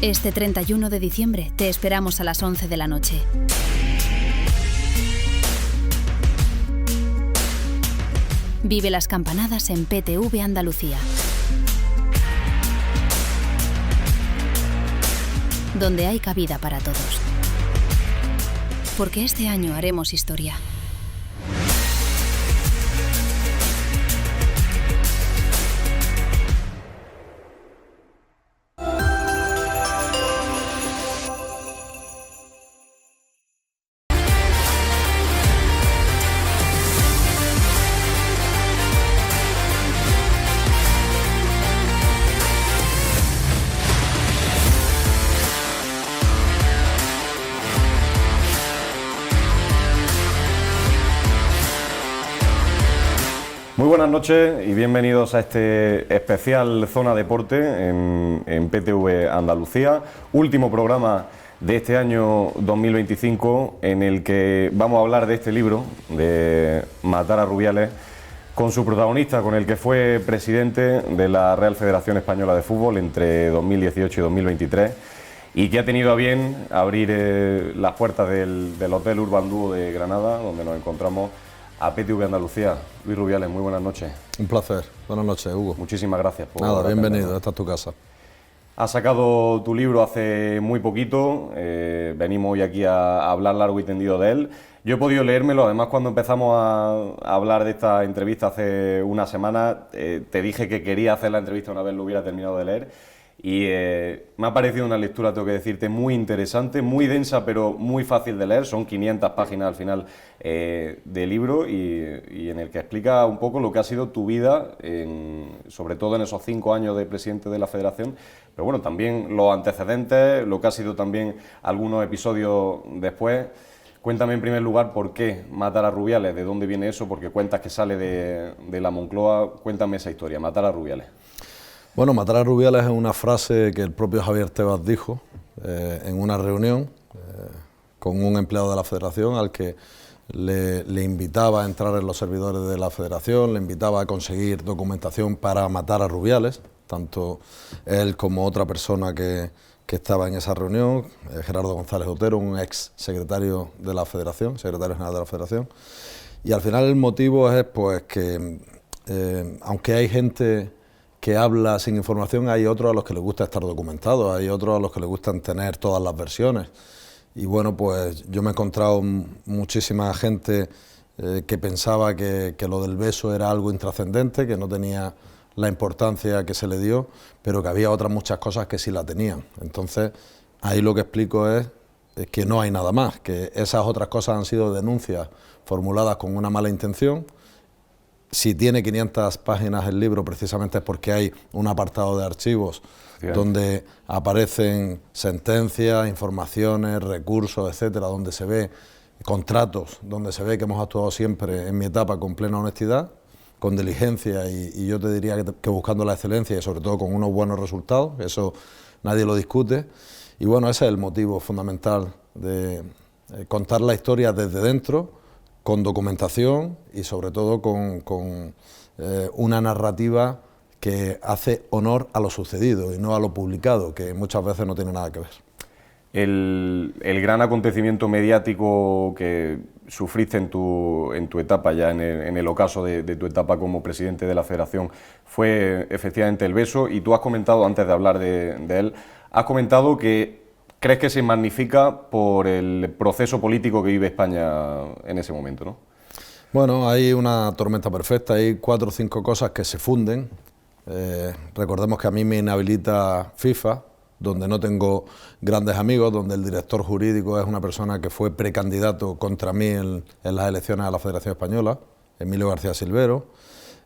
Este 31 de diciembre te esperamos a las 11 de la noche. Vive las campanadas en PTV Andalucía, donde hay cabida para todos. Porque este año haremos historia. Muy buenas noches y bienvenidos a este especial Zona Deporte en PTV Andalucía, último programa de este año 2025 en el que vamos a hablar de este libro, de Matar a Rubiales, con su protagonista, con el que fue presidente de la Real Federación Española de Fútbol entre 2018 y 2023 y que ha tenido a bien abrir las puertas del Hotel Urban Duo de Granada, donde nos encontramos, a PTV Andalucía. Luis Rubiales, muy buenas noches. Un placer. Buenas noches, Hugo. Muchísimas gracias por... Nada, bienvenido, esta es tu casa. Has sacado tu libro hace muy poquito, venimos hoy aquí a hablar largo y tendido de él. Yo he podido leérmelo, además cuando empezamos a hablar de esta entrevista hace una semana, te dije que quería hacer la entrevista una vez lo hubiera terminado de leer. Y me ha parecido una lectura, tengo que decirte, muy interesante, muy densa, pero muy fácil de leer. Son 500 páginas al final de libro y en el que explica un poco lo que ha sido tu vida, sobre todo en esos 5 años de presidente de la Federación, pero bueno, también los antecedentes, lo que ha sido también algunos episodios después. Cuéntame en primer lugar por qué matar a Rubiales, de dónde viene eso, porque cuentas que sale de la Moncloa. Cuéntame esa historia, matar a Rubiales. Bueno, matar a Rubiales es una frase que el propio Javier Tebas dijo en una reunión con un empleado de la Federación al que le invitaba a entrar en los servidores de la Federación, le invitaba a conseguir documentación para matar a Rubiales, tanto él como otra persona que estaba en esa reunión, Gerardo González Otero, un ex secretario de la Federación, secretario general de la Federación. Y al final el motivo es pues que aunque hay gente que habla sin información, hay otros a los que les gusta estar documentados, hay otros a los que les gustan tener todas las versiones. Y bueno, pues yo me he encontrado muchísima gente que pensaba que lo del beso era algo intrascendente, que no tenía la importancia que se le dio, pero que había otras muchas cosas que sí la tenían. Entonces, ahí lo que explico es que no hay nada más, que esas otras cosas han sido denuncias formuladas con una mala intención. Si tiene 500 páginas el libro, precisamente es porque hay un apartado de archivos donde aparecen sentencias, informaciones, recursos, etcétera, donde se ve contratos, donde se ve que hemos actuado siempre en mi etapa con plena honestidad, con diligencia y yo te diría que buscando la excelencia y sobre todo con unos buenos resultados, eso nadie lo discute. Y bueno, ese es el motivo fundamental de contar la historia desde dentro, con documentación y sobre todo con una narrativa que hace honor a lo sucedido y no a lo publicado, que muchas veces no tiene nada que ver. El gran acontecimiento mediático que sufriste en tu etapa, ya en el ocaso de tu etapa como presidente de la Federación, fue efectivamente el beso, y tú has comentado, antes de hablar de él, has comentado que ¿crees que se magnifica por el proceso político que vive España en ese momento, no? Bueno, hay una tormenta perfecta, hay 4 o 5 cosas que se funden. Recordemos que a mí me inhabilita FIFA, donde no tengo grandes amigos, donde el director jurídico es una persona que fue precandidato contra mí en las elecciones a la Federación Española, Emilio García Silvero.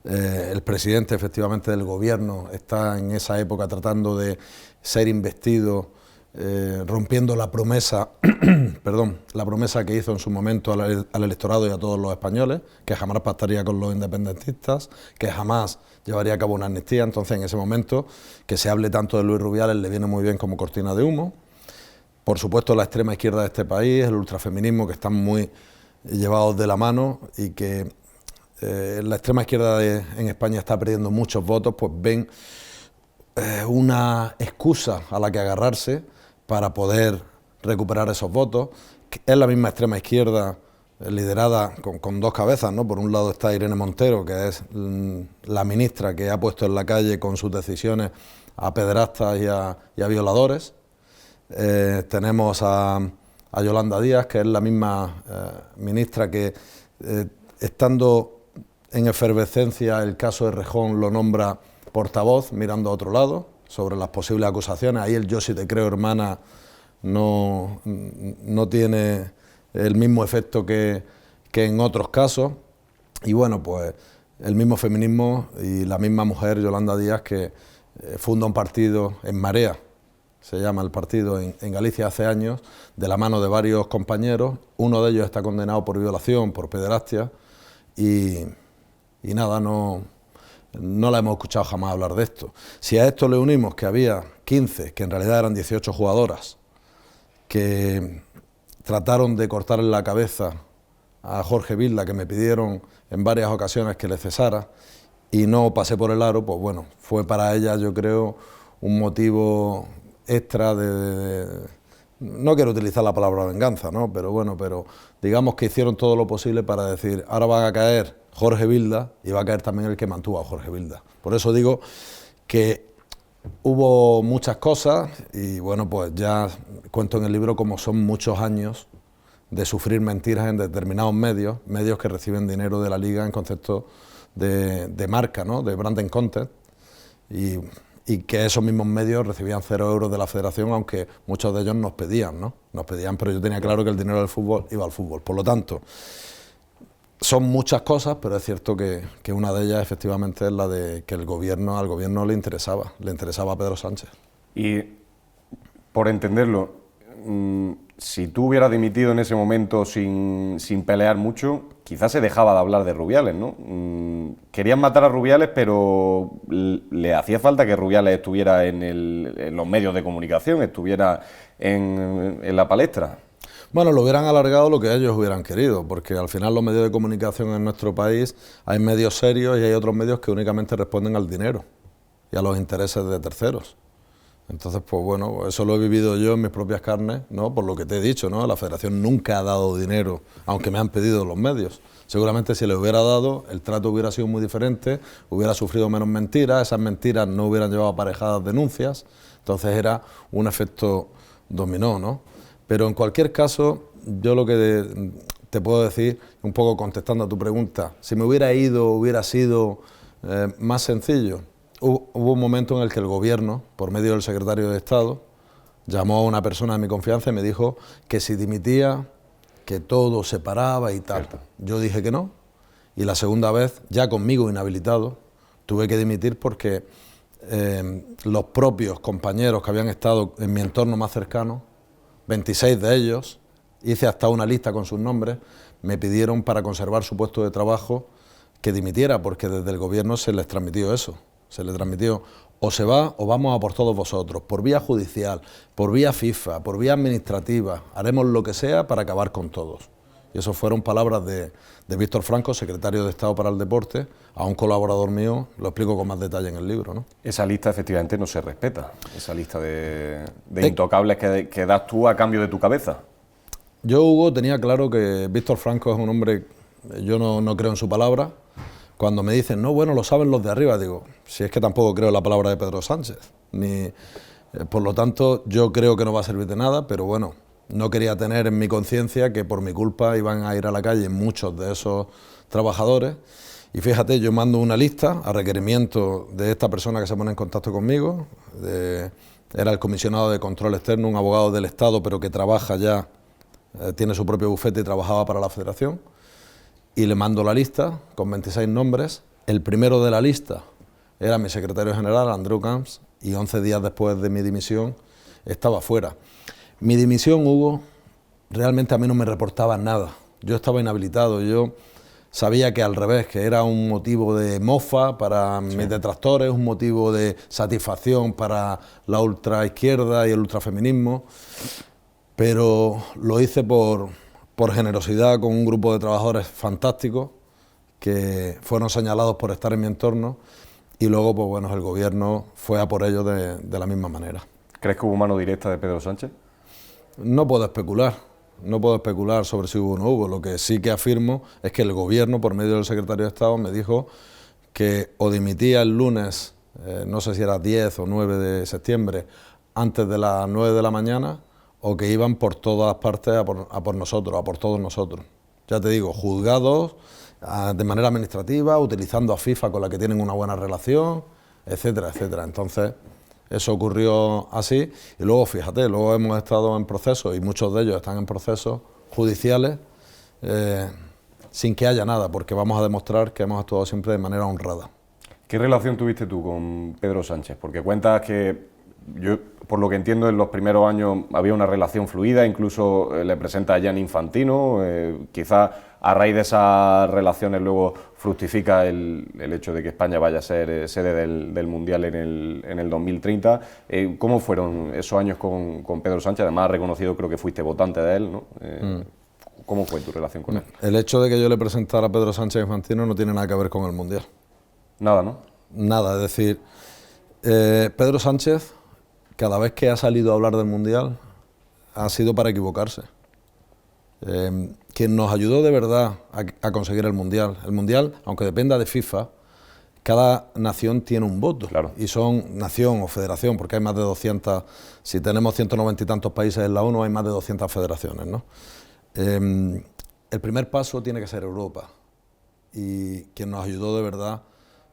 El presidente, efectivamente, del gobierno está en esa época tratando de ser investido, rompiendo la promesa, la promesa que hizo en su momento al electorado y a todos los españoles, que jamás pactaría con los independentistas, que jamás llevaría a cabo una amnistía. Entonces, en ese momento, que se hable tanto de Luis Rubiales le viene muy bien como cortina de humo. Por supuesto, la extrema izquierda de este país, el ultrafeminismo, que están muy llevados de la mano y que la extrema izquierda en España está perdiendo muchos votos, pues ven una excusa a la que agarrarse para poder recuperar esos votos. Es la misma extrema izquierda liderada con dos cabezas, ¿no? Por un lado está Irene Montero, que es la ministra que ha puesto en la calle con sus decisiones a pederastas y a violadores. Tenemos a Yolanda Díaz, que es la misma ministra que, estando en efervescencia el caso de Rejón, lo nombra portavoz, mirando a otro lado, sobre las posibles acusaciones. Ahí el yo sí te creo, hermana, no tiene el mismo efecto que en otros casos. Y bueno, pues el mismo feminismo y la misma mujer, Yolanda Díaz, que funda un partido en Marea, se llama el partido, en Galicia hace años, de la mano de varios compañeros. Uno de ellos está condenado por violación, por pederastia, y nada, no la hemos escuchado jamás hablar de esto. Si a esto le unimos que había 15, que en realidad eran 18 jugadoras, que trataron de cortarle la cabeza a Jorge Vilda, que me pidieron en varias ocasiones que le cesara, y no pasé por el aro, pues bueno, fue para ella, yo creo, un motivo extra no quiero utilizar la palabra venganza, ¿no? Pero bueno, digamos que hicieron todo lo posible para decir, ahora va a caer Jorge Vilda y va a caer también el que mantuvo a Jorge Vilda. Por eso digo que hubo muchas cosas y bueno, pues ya cuento en el libro cómo son muchos años de sufrir mentiras en determinados medios que reciben dinero de la Liga en concepto de marca, ¿no? De branding content, y que esos mismos medios recibían 0 euros de la federación, aunque muchos de ellos nos pedían, ¿no? Nos pedían, pero yo tenía claro que el dinero del fútbol iba al fútbol. Por lo tanto, son muchas cosas, pero es cierto que una de ellas efectivamente es la de que al gobierno le interesaba a Pedro Sánchez. Y por entenderlo, si tú hubieras dimitido en ese momento sin pelear mucho, quizás se dejaba de hablar de Rubiales, ¿no? Querían matar a Rubiales, pero le hacía falta que Rubiales estuviera en los medios de comunicación, estuviera en la palestra. Bueno, lo hubieran alargado lo que ellos hubieran querido, porque al final los medios de comunicación en nuestro país, hay medios serios y hay otros medios que únicamente responden al dinero y a los intereses de terceros. Entonces, pues bueno, eso lo he vivido yo en mis propias carnes, ¿no? Por lo que te he dicho, ¿no? La Federación nunca ha dado dinero, aunque me han pedido los medios. Seguramente si le hubiera dado, el trato hubiera sido muy diferente, hubiera sufrido menos mentiras, esas mentiras no hubieran llevado aparejadas denuncias, entonces era un efecto dominó, ¿no? Pero en cualquier caso, yo lo que te puedo decir, un poco contestando a tu pregunta, si me hubiera ido, hubiera sido más sencillo. Hubo un momento en el que el gobierno, por medio del secretario de Estado, llamó a una persona de mi confianza y me dijo que si dimitía, que todo se paraba y tal. Cierto. Yo dije que no, y la segunda vez, ya conmigo inhabilitado, tuve que dimitir porque los propios compañeros que habían estado en mi entorno más cercano, 26 de ellos, hice hasta una lista con sus nombres, me pidieron para conservar su puesto de trabajo que dimitiera, porque desde el gobierno se les transmitió eso. Se le transmitió, o se va o vamos a por todos vosotros, por vía judicial, por vía FIFA, por vía administrativa, haremos lo que sea para acabar con todos. Y eso fueron palabras de Víctor Franco, secretario de Estado para el Deporte, a un colaborador mío, lo explico con más detalle en el libro, ¿no? Esa lista efectivamente no se respeta, esa lista de intocables que das tú a cambio de tu cabeza. Yo, Hugo, tenía claro que Víctor Franco es un hombre, yo no creo en su palabra. Cuando me dicen, no, bueno, lo saben los de arriba, digo, si es que tampoco creo en la palabra de Pedro Sánchez. Por lo tanto, yo creo que no va a servir de nada, pero bueno, no quería tener en mi conciencia que por mi culpa iban a ir a la calle muchos de esos trabajadores. Y fíjate, yo mando una lista a requerimiento de esta persona que se pone en contacto conmigo, era el comisionado de control externo, un abogado del Estado, pero que trabaja ya, tiene su propio bufete y trabajaba para la Federación. Y le mando la lista con 26 nombres. El primero de la lista era mi secretario general, Andreu Camps, y 11 días después de mi dimisión estaba fuera. Mi dimisión, Hugo, realmente a mí no me reportaba nada. Yo estaba inhabilitado, yo sabía que al revés, que era un motivo de mofa para mis detractores, un motivo de satisfacción para la ultraizquierda y el ultrafeminismo, pero lo hice por generosidad con un grupo de trabajadores fantásticos que fueron señalados por estar en mi entorno y luego, pues bueno, el gobierno fue a por ello de la misma manera. ¿Crees que hubo mano directa de Pedro Sánchez? No puedo especular sobre si hubo o no hubo. Lo que sí que afirmo es que el gobierno, por medio del secretario de Estado, me dijo que o dimitía el lunes, no sé si era 10 o 9 de septiembre, antes de las 9 de la mañana, o que iban por todas partes a por nosotros, a por todos nosotros. Ya te digo, juzgados de manera administrativa, utilizando a FIFA, con la que tienen una buena relación, etcétera, etcétera. Entonces, eso ocurrió así, y luego, fíjate, luego hemos estado en procesos, y muchos de ellos están en procesos judiciales, sin que haya nada, porque vamos a demostrar que hemos actuado siempre de manera honrada. ¿Qué relación tuviste tú con Pedro Sánchez? Porque cuentas que, yo, por lo que entiendo, en los primeros años había una relación fluida, incluso le presenta a Gianni Infantino, quizás a raíz de esas relaciones luego fructifica el hecho de que España vaya a ser sede del Mundial en el 2030. ¿Cómo fueron esos años con Pedro Sánchez? Además, reconocido, creo que fuiste votante de él, ¿no? ¿Cómo fue tu relación con él? El hecho de que yo le presentara a Pedro Sánchez Infantino no tiene nada que ver con el Mundial. Nada, ¿no? Nada, es decir, Pedro Sánchez, cada vez que ha salido a hablar del Mundial, ha sido para equivocarse. Quien nos ayudó de verdad a conseguir el Mundial, aunque dependa de FIFA, cada nación tiene un voto, claro. Y son nación o federación, porque hay más de 200, si tenemos 190 y tantos países en la ONU, hay más de 200 federaciones, ¿no? El primer paso tiene que ser Europa, y quien nos ayudó de verdad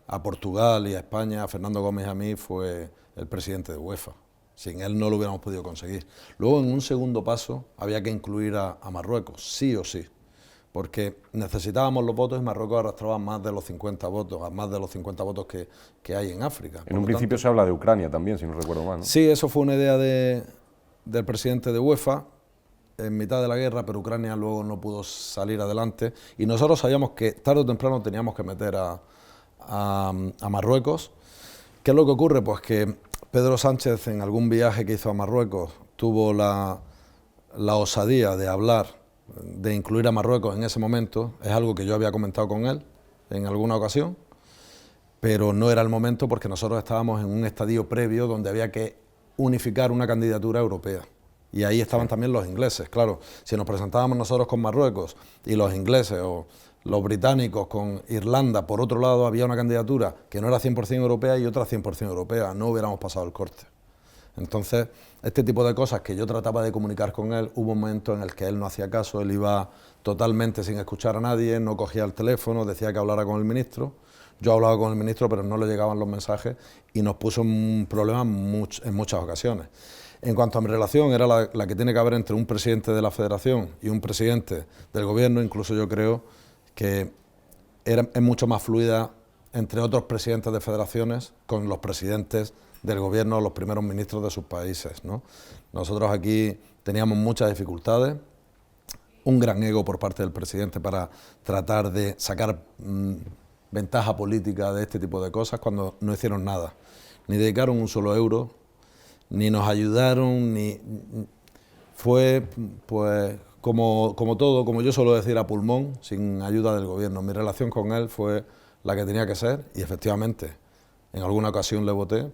a Portugal y a España, a Fernando Gómez y a mí, fue el presidente de UEFA. Sin él no lo hubiéramos podido conseguir. Luego, en un segundo paso, había que incluir a Marruecos, sí o sí, porque necesitábamos los votos y Marruecos arrastraba más de los 50 votos, más de los 50 votos que hay en África. En un principio se habla de Ucrania también, si no recuerdo mal, ¿no? Sí, eso fue una idea del presidente de UEFA en mitad de la guerra, pero Ucrania luego no pudo salir adelante, y nosotros sabíamos que tarde o temprano teníamos que meter a Marruecos. ¿Qué es lo que ocurre? Pues que Pedro Sánchez, en algún viaje que hizo a Marruecos, tuvo la osadía de hablar, de incluir a Marruecos en ese momento. Es algo que yo había comentado con él en alguna ocasión, pero no era el momento, porque nosotros estábamos en un estadio previo donde había que unificar una candidatura europea. Y ahí estaban también los ingleses. Claro, si nos presentábamos nosotros con Marruecos y los ingleses o los británicos con Irlanda, por otro lado, había una candidatura que no era 100% europea y otra 100% europea, no hubiéramos pasado el corte. Entonces, este tipo de cosas que yo trataba de comunicar con él, hubo un momento en el que él no hacía caso, él iba totalmente sin escuchar a nadie, no cogía el teléfono, decía que hablara con el ministro. Yo hablaba con el ministro, pero no le llegaban los mensajes, y nos puso un problema en muchas ocasiones. En cuanto a mi relación, era la que tiene que haber entre un presidente de la Federación y un presidente del Gobierno. Incluso yo creo que es mucho más fluida entre otros presidentes de federaciones con los presidentes del Gobierno, los primeros ministros de sus países, ¿no? Nosotros aquí teníamos muchas dificultades, un gran ego por parte del presidente para tratar de sacar ventaja política de este tipo de cosas, cuando no hicieron nada, ni dedicaron un solo euro, ni nos ayudaron, ni fue, pues, como todo, como yo suelo decir, a pulmón, sin ayuda del gobierno. Mi relación con él fue la que tenía que ser, y efectivamente, en alguna ocasión le voté,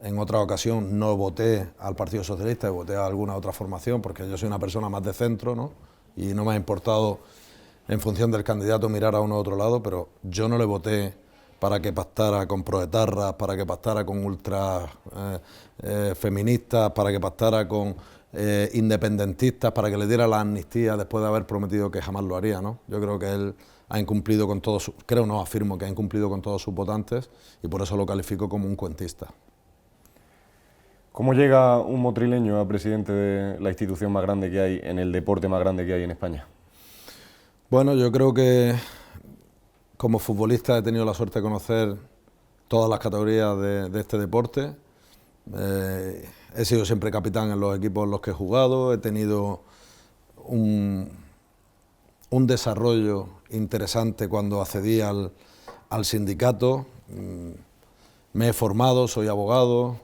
en otra ocasión no voté al Partido Socialista, voté a alguna otra formación, porque yo soy una persona más de centro, ¿no? Y no me ha importado, en función del candidato, mirar a uno u otro lado, pero yo no le voté para que pactara con proetarras, para que pactara con ultra feministas, para que pactara con independentistas, para que le diera la amnistía después de haber prometido que jamás lo haría, ¿no? Yo creo que él ha incumplido con todos, afirmo que ha incumplido con todos sus votantes, y por eso lo califico como un cuentista. ¿Cómo llega un motrileño a presidente de la institución más grande que hay, en el deporte más grande que hay en España? Bueno, yo creo que como futbolista he tenido la suerte de conocer todas las categorías de este deporte. He sido siempre capitán en los equipos en los que he jugado, he tenido un desarrollo interesante cuando accedí al sindicato, me he formado, soy abogado,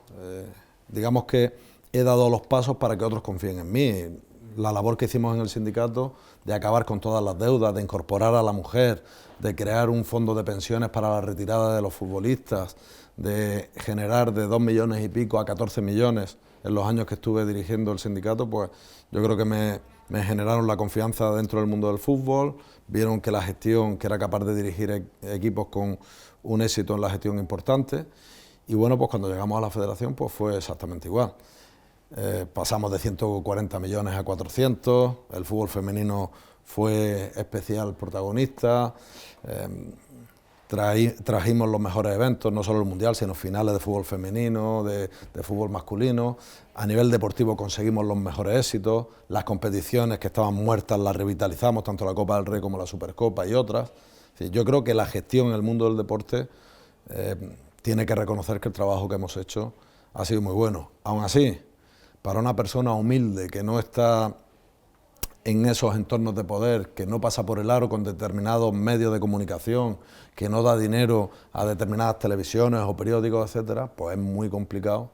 digamos que he dado los pasos para que otros confíen en mí. la labor que hicimos en el sindicato de acabar con todas las deudas, de incorporar a la mujer, de crear un fondo de pensiones para la retirada de los futbolistas, de generar de 2 millones y pico a 14 millones en los años que estuve dirigiendo el sindicato, pues yo creo que me generaron la confianza dentro del mundo del fútbol, vieron que la gestión, que era capaz de dirigir equipos con un éxito en la gestión importante, y bueno, pues cuando llegamos a la federación pues fue exactamente igual. Pasamos de 140 millones a 400, el fútbol femenino fue especial protagonista, trajimos los mejores eventos, no solo el Mundial, sino finales de fútbol femenino, de fútbol masculino. A nivel deportivo conseguimos los mejores éxitos, las competiciones que estaban muertas las revitalizamos, tanto la Copa del Rey como la Supercopa y otras. Es decir, yo creo que la gestión en el mundo del deporte tiene que reconocer que el trabajo que hemos hecho ha sido muy bueno. Aún así, para una persona humilde que no está en esos entornos de poder, que no pasa por el aro con determinados medios de comunicación, que no da dinero a determinadas televisiones o periódicos, etcétera, pues es muy complicado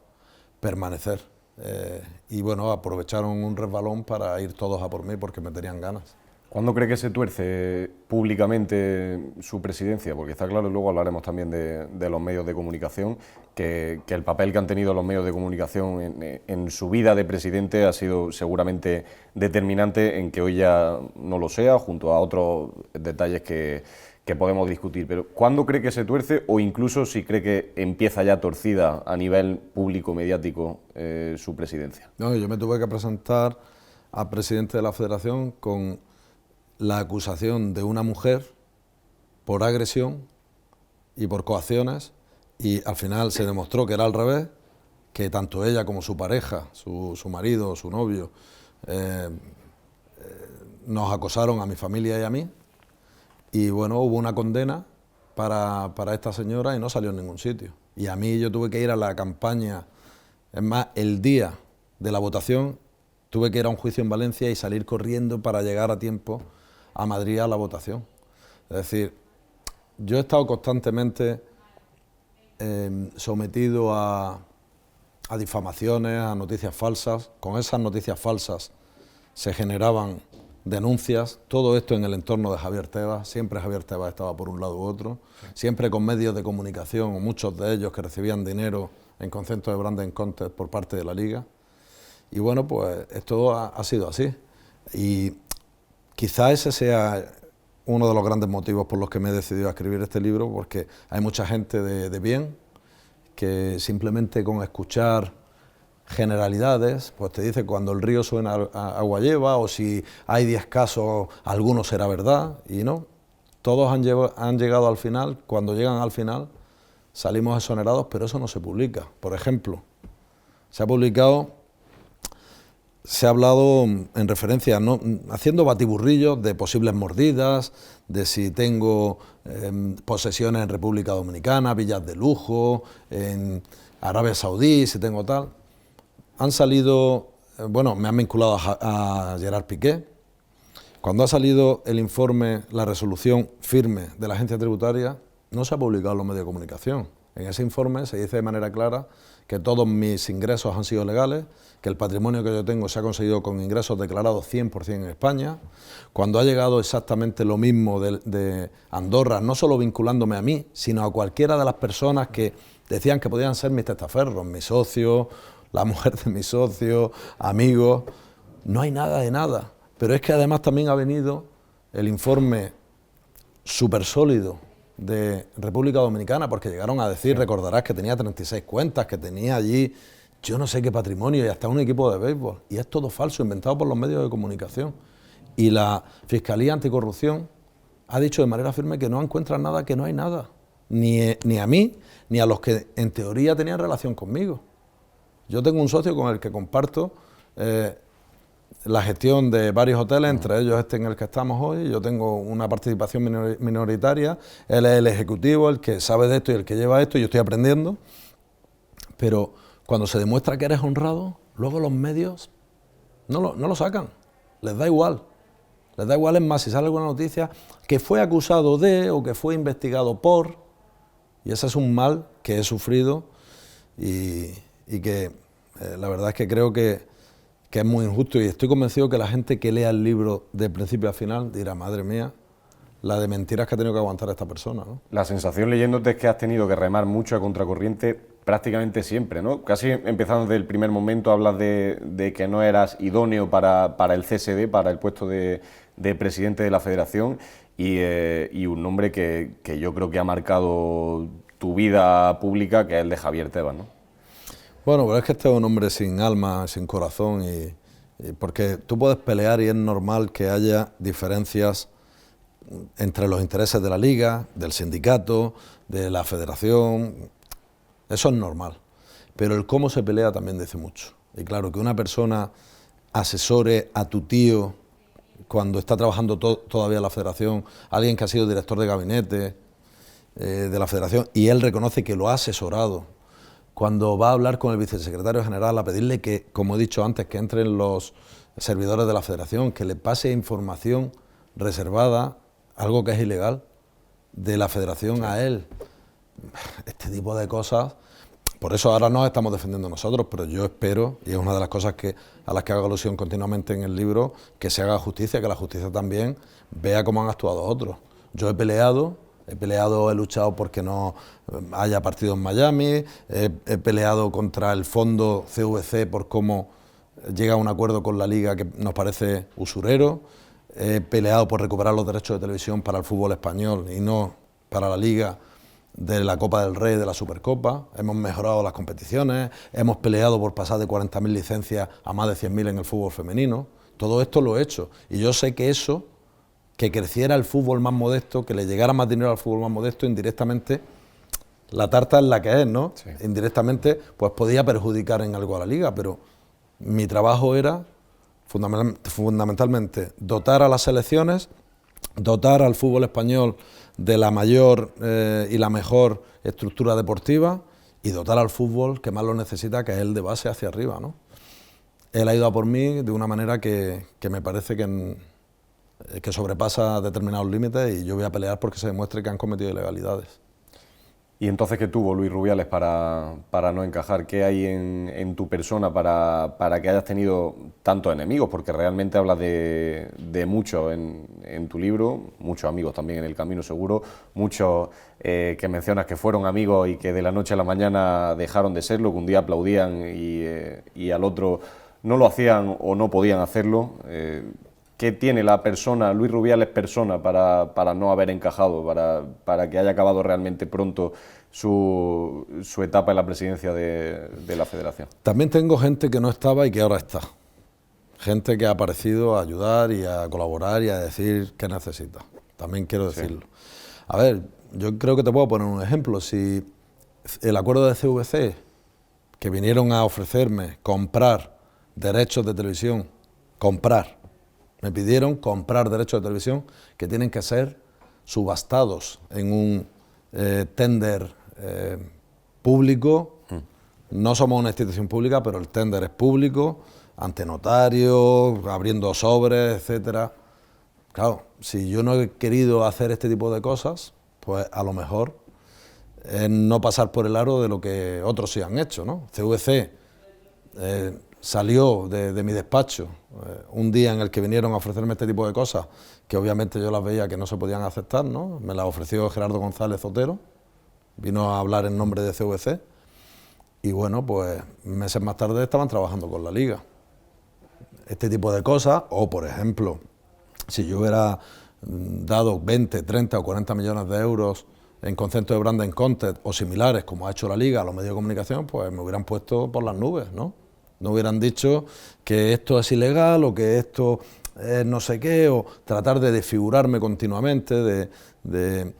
permanecer. Y bueno, aprovecharon un resbalón para ir todos a por mí porque me tenían ganas. ¿Cuándo cree que se tuerce públicamente su presidencia? Porque está claro, y luego hablaremos también de los medios de comunicación, que el papel que han tenido los medios de comunicación en su vida de presidente ha sido seguramente determinante en que hoy ya no lo sea, junto a otros detalles que podemos discutir. Pero ¿cuándo cree que se tuerce, o incluso si cree que empieza ya torcida a nivel público, mediático, su presidencia? No, yo me tuve que presentar al presidente de la Federación con la acusación de una mujer por agresión y por coacciones, y al final se demostró que era al revés, que tanto ella como su pareja, su marido, su novio, nos acosaron a mi familia y a mí, y bueno, hubo una condena para esta señora y no salió en ningún sitio. Y a mí yo tuve que ir a la campaña, es más, el día de la votación tuve que ir a un juicio en Valencia y salir corriendo para llegar a tiempo a Madrid a la votación. Es decir, yo he estado constantemente sometido a difamaciones, a noticias falsas. Con esas noticias falsas se generaban denuncias, todo esto en el entorno de Javier Tebas. Siempre Javier Tebas estaba por un lado u otro, siempre con medios de comunicación, o muchos de ellos que recibían dinero en concepto de branding contest por parte de la Liga. Y bueno, pues esto ha sido así. Y quizá ese sea uno de los grandes motivos por los que me he decidido a escribir este libro, porque hay mucha gente de bien que simplemente con escuchar generalidades, pues te dice cuando el río suena agua lleva, o si hay 10 casos, alguno será verdad, y no. Todos han llegado al final, cuando llegan al final salimos exonerados, pero eso no se publica. Por ejemplo, se ha hablado en referencia, ¿no?, haciendo batiburrillos de posibles mordidas, de si tengo posesiones en República Dominicana, villas de lujo, en Arabia Saudí, si tengo tal. Han salido, bueno, me han vinculado a Gerard Piqué. Cuando ha salido el informe, la resolución firme de la agencia tributaria, no se ha publicado en los medios de comunicación. En ese informe se dice de manera clara que todos mis ingresos han sido legales, que el patrimonio que yo tengo se ha conseguido con ingresos declarados 100% en España. Cuando ha llegado exactamente lo mismo de Andorra, no solo vinculándome a mí, sino a cualquiera de las personas que decían que podían ser mis testaferros, mis socios, la mujer de mi socio, amigos, no hay nada de nada. Pero es que además también ha venido el informe súper sólido de República Dominicana, porque llegaron a decir, recordarás que tenía 36 cuentas, que tenía allí yo no sé qué patrimonio y hasta un equipo de béisbol. Y es todo falso, inventado por los medios de comunicación. Y la Fiscalía Anticorrupción ha dicho de manera firme que no encuentran nada, que no hay nada. Ni a mí, ni a los que en teoría tenían relación conmigo. Yo tengo un socio con el que comparto la gestión de varios hoteles, entre ellos este en el que estamos hoy. Yo tengo una participación minoritaria, él es el ejecutivo, el que sabe de esto y el que lleva esto, y yo estoy aprendiendo. Pero cuando se demuestra que eres honrado, luego los medios no lo sacan, les da igual. Les da igual, es más, si sale alguna noticia que fue acusado de o que fue investigado por, y ese es un mal que he sufrido y que la verdad es que creo que que es muy injusto, y estoy convencido que la gente que lea el libro de principio a final dirá, madre mía, la de mentiras que ha tenido que aguantar esta persona, ¿no? La sensación leyéndote es que has tenido que remar mucho a contracorriente prácticamente siempre, ¿no? Casi empezando desde el primer momento hablas de que no eras idóneo para el CSD, para el puesto de presidente de la federación, y un nombre que yo creo que ha marcado tu vida pública, que es el de Javier Tebas, ¿no? Bueno, pero es que este es un hombre sin alma, sin corazón, porque tú puedes pelear y es normal que haya diferencias entre los intereses de la liga, del sindicato, de la federación, eso es normal, pero el cómo se pelea también dice mucho. Y claro, que una persona asesore a tu tío cuando está trabajando todavía en la federación, alguien que ha sido director de gabinete de la federación, y él reconoce que lo ha asesorado, cuando va a hablar con el vicesecretario general a pedirle que, como he dicho antes, que entren los servidores de la federación, que le pase información reservada, algo que es ilegal, de la federación a él. Este tipo de cosas, por eso ahora nos estamos defendiendo nosotros, pero yo espero, y es una de las cosas a las que hago alusión continuamente en el libro, que se haga justicia, que la justicia también vea cómo han actuado otros. Yo he peleado, he luchado porque no haya partido en Miami, he peleado contra el fondo CVC por cómo llega a un acuerdo con la liga que nos parece usurero, he peleado por recuperar los derechos de televisión para el fútbol español y no para la liga de la Copa del Rey, de la Supercopa, hemos mejorado las competiciones, hemos peleado por pasar de 40.000 licencias a más de 100.000 en el fútbol femenino, todo esto lo he hecho, y yo sé que eso, que creciera el fútbol más modesto, que le llegara más dinero al fútbol más modesto, indirectamente, la tarta es la que es, ¿no? Sí. Indirectamente, pues podía perjudicar en algo a la liga, pero mi trabajo era fundamentalmente dotar a las selecciones, dotar al fútbol español de la mayor y la mejor estructura deportiva y dotar al fútbol que más lo necesita, que es el de base hacia arriba, ¿no? Él ha ido a por mí de una manera que me parece que sobrepasa determinados límites, y yo voy a pelear porque se demuestre que han cometido ilegalidades. ¿Y entonces qué tuvo Luis Rubiales para no encajar? ¿Qué hay en tu persona para que hayas tenido tantos enemigos? Porque realmente hablas de muchos en tu libro, muchos amigos también en el camino seguro, muchos que mencionas que fueron amigos y que de la noche a la mañana dejaron de serlo, que un día aplaudían y al otro no lo hacían o no podían hacerlo. ¿Qué tiene la persona, Luis Rubiales persona, para no haber encajado, para que haya acabado realmente pronto su etapa en la presidencia de la federación? También tengo gente que no estaba y que ahora está. Gente que ha aparecido a ayudar y a colaborar y a decir qué necesita. También quiero decirlo. Sí. A ver, yo creo que te puedo poner un ejemplo. Si el acuerdo de CVC, que vinieron a ofrecerme comprar derechos de televisión, me pidieron comprar derechos de televisión que tienen que ser subastados en un tender público. No somos una institución pública, pero el tender es público, ante notarios, abriendo sobres, etcétera. Claro, si yo no he querido hacer este tipo de cosas, pues a lo mejor es no pasar por el aro de lo que otros sí han hecho, ¿no? CVC salió de mi despacho un día en el que vinieron a ofrecerme este tipo de cosas, que obviamente yo las veía que no se podían aceptar, ¿no? Me las ofreció Gerardo González Otero, vino a hablar en nombre de CVC, y bueno, pues meses más tarde estaban trabajando con la liga. Este tipo de cosas, o por ejemplo, si yo hubiera dado 20, 30 o 40 millones de euros en concepto de branding content o similares, como ha hecho la liga a los medios de comunicación, pues me hubieran puesto por las nubes, ¿no? No hubieran dicho que esto es ilegal o que esto es no sé qué, o tratar de desfigurarme continuamente, de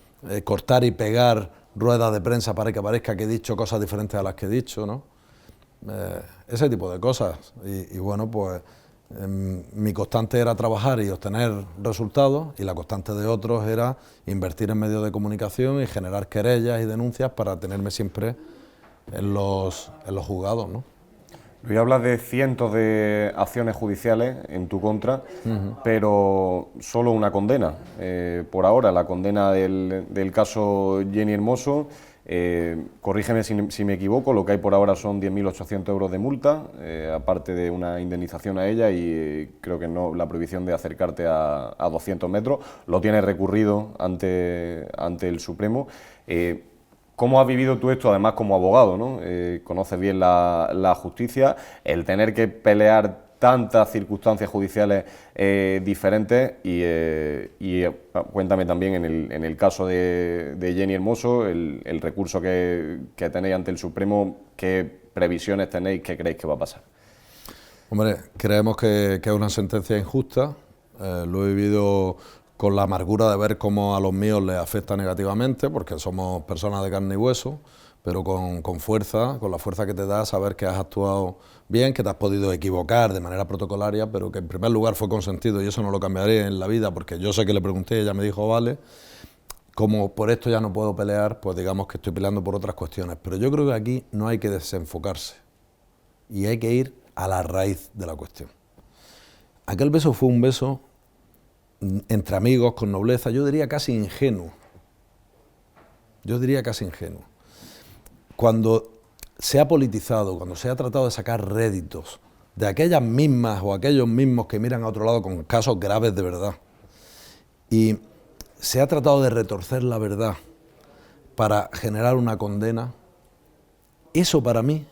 cortar y pegar ruedas de prensa para que parezca que he dicho cosas diferentes a las que he dicho, ¿no? Ese tipo de cosas. Y bueno, pues mi constante era trabajar y obtener resultados, y la constante de otros era invertir en medios de comunicación y generar querellas y denuncias para tenerme siempre en los juzgados, ¿no? Luis, hablas de cientos de acciones judiciales en tu contra, pero solo una condena. Por ahora, la condena del caso Jenny Hermoso, Corrígeme si me equivoco, lo que hay por ahora son 10.800 euros de multa, aparte de una indemnización a ella y creo que no la prohibición de acercarte a 200 metros. Lo tienes recurrido ante el Supremo. ¿Cómo has vivido tú esto, además como abogado, ¿no? Conoces bien la justicia, el tener que pelear tantas circunstancias judiciales diferentes y cuéntame también en el caso de Jenny Hermoso, el recurso que tenéis ante el Supremo, ¿qué previsiones tenéis? ¿Qué creéis que va a pasar? Hombre, creemos que es una sentencia injusta, lo he vivido con la amargura de ver cómo a los míos les afecta negativamente, porque somos personas de carne y hueso, pero con fuerza, con la fuerza que te da saber que has actuado bien, que te has podido equivocar de manera protocolaria, pero que en primer lugar fue consentido y eso no lo cambiaré en la vida, porque yo sé que le pregunté y ella me dijo vale. Como por esto ya no puedo pelear, pues digamos que estoy peleando por otras cuestiones, pero yo creo que aquí no hay que desenfocarse y hay que ir a la raíz de la cuestión. Aquel beso fue un beso entre amigos, con nobleza, yo diría casi ingenuo. Cuando se ha politizado, cuando se ha tratado de sacar réditos de aquellas mismas o aquellos mismos que miran a otro lado con casos graves de verdad, y se ha tratado de retorcer la verdad para generar una condena, esa para mí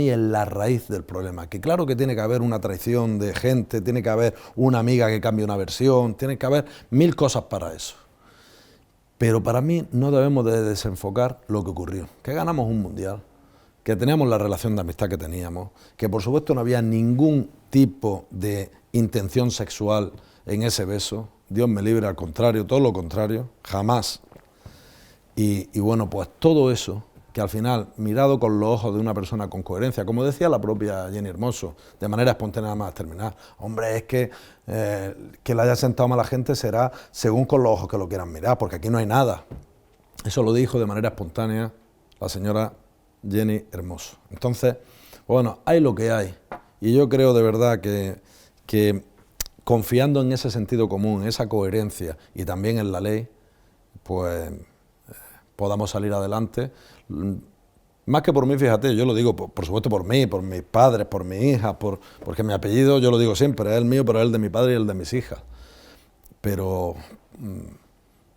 es la raíz del problema, que claro que tiene que haber una traición de gente, tiene que haber una amiga que cambie una versión, tiene que haber mil cosas para eso. Pero para mí no debemos de desenfocar lo que ocurrió, que ganamos un mundial, que teníamos la relación de amistad que teníamos, que por supuesto no había ningún tipo de intención sexual en ese beso, Dios me libre, al contrario, todo lo contrario, jamás. Y bueno, pues todo eso, que al final, mirado con los ojos de una persona con coherencia, como decía la propia Jenny Hermoso, de manera espontánea más terminar, hombre, es que le haya sentado mal a la gente será según con los ojos que lo quieran mirar, porque aquí no hay nada. Eso lo dijo de manera espontánea la señora Jenny Hermoso. Entonces, bueno, hay lo que hay, y yo creo de verdad que confiando en ese sentido común, esa coherencia y también en la ley, pues podamos salir adelante. Más que por mí, fíjate, yo lo digo por supuesto por mí, por mis padres, por mi hija, porque mi apellido, yo lo digo siempre, es el mío, pero es el de mi padre y el de mis hijas. Pero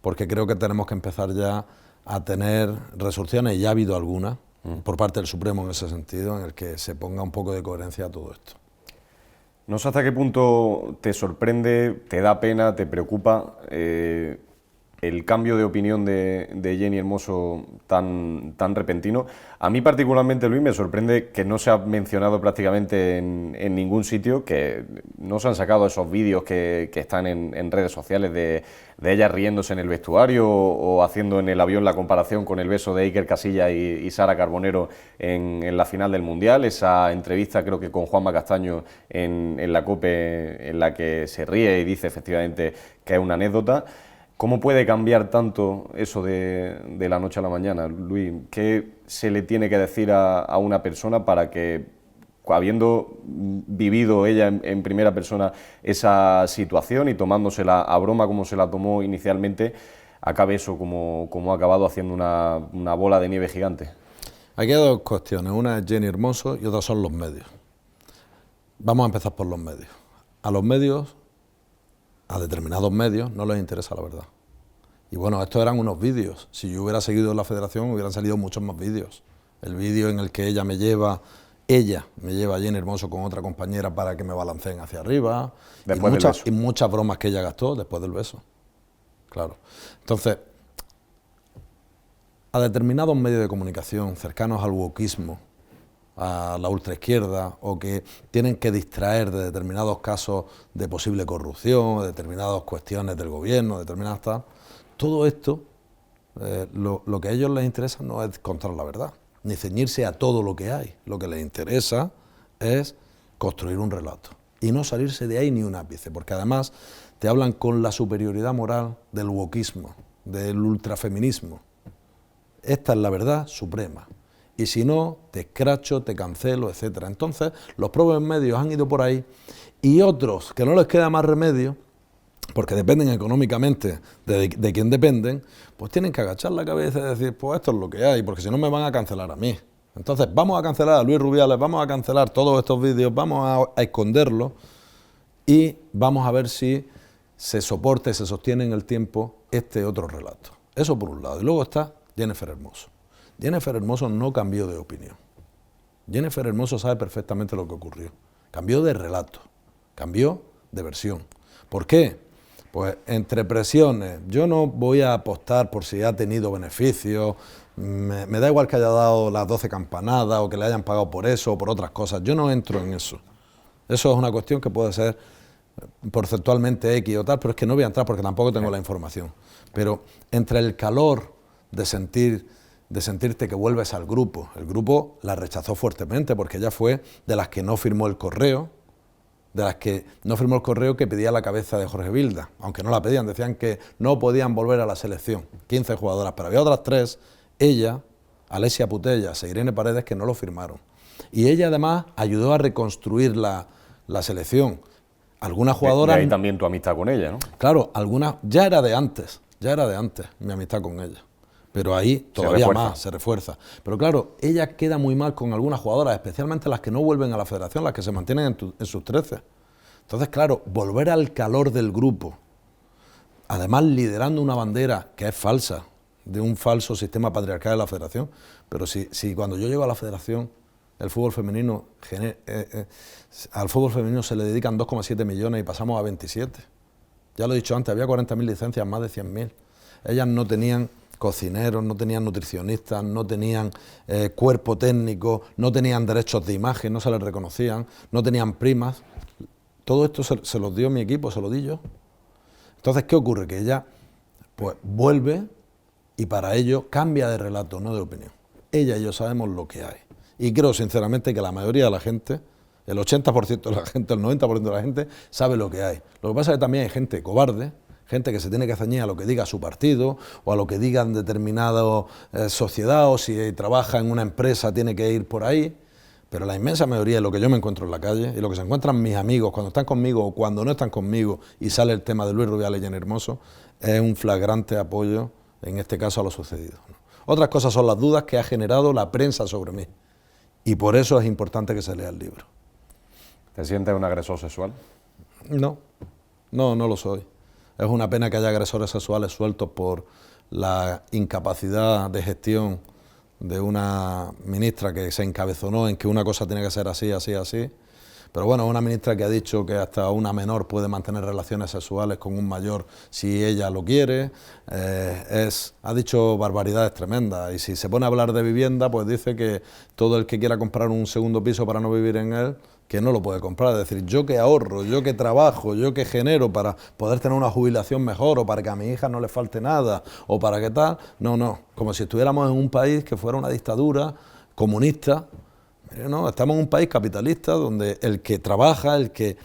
porque creo que tenemos que empezar ya a tener resoluciones, y ya ha habido algunas, por parte del Supremo en ese sentido, en el que se ponga un poco de coherencia a todo esto. No sé hasta qué punto te sorprende, te da pena, te preocupa el cambio de opinión de Jenny Hermoso tan repentino. A mí particularmente, Luis, me sorprende que no se ha mencionado prácticamente en ningún sitio, que no se han sacado esos vídeos que están en redes sociales de ella riéndose en el vestuario o haciendo en el avión la comparación con el beso de Iker Casillas y Sara Carbonero en la final del Mundial, esa entrevista creo que con Juanma Castaño en la COPE en la que se ríe y dice efectivamente que es una anécdota. ¿Cómo puede cambiar tanto eso de la noche a la mañana, Luis? ¿Qué se le tiene que decir a una persona para que, habiendo vivido ella en primera persona esa situación y tomándosela a broma como se la tomó inicialmente, acabe eso como ha acabado, haciendo una bola de nieve gigante? Aquí hay dos cuestiones, una es Jenny Hermoso y otra son los medios. Vamos a empezar por los medios. A los medios, a determinados medios, no les interesa la verdad. Y bueno, estos eran unos vídeos. Si yo hubiera seguido en la federación, hubieran salido muchos más vídeos. El vídeo en el que ella me lleva a Jenny Hermoso con otra compañera para que me balanceen hacia arriba. Y muchas bromas que ella gastó después del beso. Claro. Entonces, a determinados medios de comunicación cercanos al wokismo, a la ultraizquierda, o que tienen que distraer de determinados casos de posible corrupción, de determinadas cuestiones del gobierno, determinadas tal, todo esto, lo que a ellos les interesa no es contar la verdad, ni ceñirse a todo lo que hay. Lo que les interesa es construir un relato y no salirse de ahí ni un ápice, porque además te hablan con la superioridad moral del wokismo, del ultrafeminismo. Esta es la verdad suprema. Y si no, te escracho, te cancelo, etc. Entonces, los propios medios han ido por ahí y otros, que no les queda más remedio, porque dependen económicamente de quien dependen, pues tienen que agachar la cabeza y decir, pues esto es lo que hay, porque si no me van a cancelar a mí. Entonces vamos a cancelar a Luis Rubiales, vamos a cancelar todos estos vídeos, vamos a esconderlos y vamos a ver si se soporta y se sostiene en el tiempo este otro relato. Eso por un lado. Y luego está Jennifer Hermoso. Jennifer Hermoso no cambió de opinión. Jennifer Hermoso sabe perfectamente lo que ocurrió. Cambió de relato, cambió de versión. ¿Por qué? Pues entre presiones, yo no voy a apostar por si ha tenido beneficios, me da igual que haya dado las 12 campanadas o que le hayan pagado por eso o por otras cosas, yo no entro en eso. Eso es una cuestión que puede ser porcentualmente X o tal, pero es que no voy a entrar porque tampoco tengo la información. Pero entre el calor de sentirte que vuelves al grupo, el grupo la rechazó fuertemente porque ella fue de las que no firmó el correo, que pedía la cabeza de Jorge Vilda, aunque no la pedían, decían que no podían volver a la selección, 15 jugadoras, pero había otras 3, ella, Alessia Putellas e Irene Paredes, que no lo firmaron. Y ella además ayudó a reconstruir la selección. Algunas jugadoras... De ahí también tu amistad con ella, ¿no? Claro, algunas... Ya era de antes mi amistad con ella. Pero ahí todavía más se refuerza. Pero claro, ella queda muy mal con algunas jugadoras, especialmente las que no vuelven a la federación, las que se mantienen en sus 13. Entonces, claro, volver al calor del grupo, además liderando una bandera que es falsa, de un falso sistema patriarcal de la federación. Pero si cuando yo llego a la federación, el fútbol femenino, al fútbol femenino se le dedican 2,7 millones y pasamos a 27. Ya lo he dicho antes, había 40.000 licencias, más de 100.000. Ellas no tenían cocineros, no tenían nutricionistas, no tenían cuerpo técnico, no tenían derechos de imagen, no se les reconocían, no tenían primas. Todo esto se los dio mi equipo, se lo di yo. Entonces, ¿qué ocurre? Que ella pues vuelve y para ello cambia de relato, no de opinión. Ella y yo sabemos lo que hay. Y creo sinceramente que la mayoría de la gente, el 80% de la gente, el 90% de la gente, sabe lo que hay. Lo que pasa es que también hay gente cobarde, gente que se tiene que ceñir a lo que diga su partido o a lo que digan determinada sociedad, o si trabaja en una empresa tiene que ir por ahí. Pero la inmensa mayoría de lo que yo me encuentro en la calle y lo que se encuentran mis amigos cuando están conmigo o cuando no están conmigo y sale el tema de Luis Rubiales y Jenny Hermoso, es un flagrante apoyo, en este caso, a lo sucedido, ¿no? Otras cosas son las dudas que ha generado la prensa sobre mí. Y por eso es importante que se lea el libro. ¿Te sientes un agresor sexual? No lo soy. Es una pena que haya agresores sexuales sueltos por la incapacidad de gestión de una ministra que se encabezonó en que una cosa tiene que ser así, así, así. Pero bueno, una ministra que ha dicho que hasta una menor puede mantener relaciones sexuales con un mayor si ella lo quiere, ha dicho barbaridades tremendas. Y si se pone a hablar de vivienda, pues dice que todo el que quiera comprar un segundo piso para no vivir en él, que no lo puede comprar. Es decir, yo que ahorro, yo que trabajo, yo que genero para poder tener una jubilación mejor o para que a mi hija no le falte nada o para qué tal, no, como si estuviéramos en un país que fuera una dictadura comunista. No, estamos en un país capitalista donde el que trabaja, el que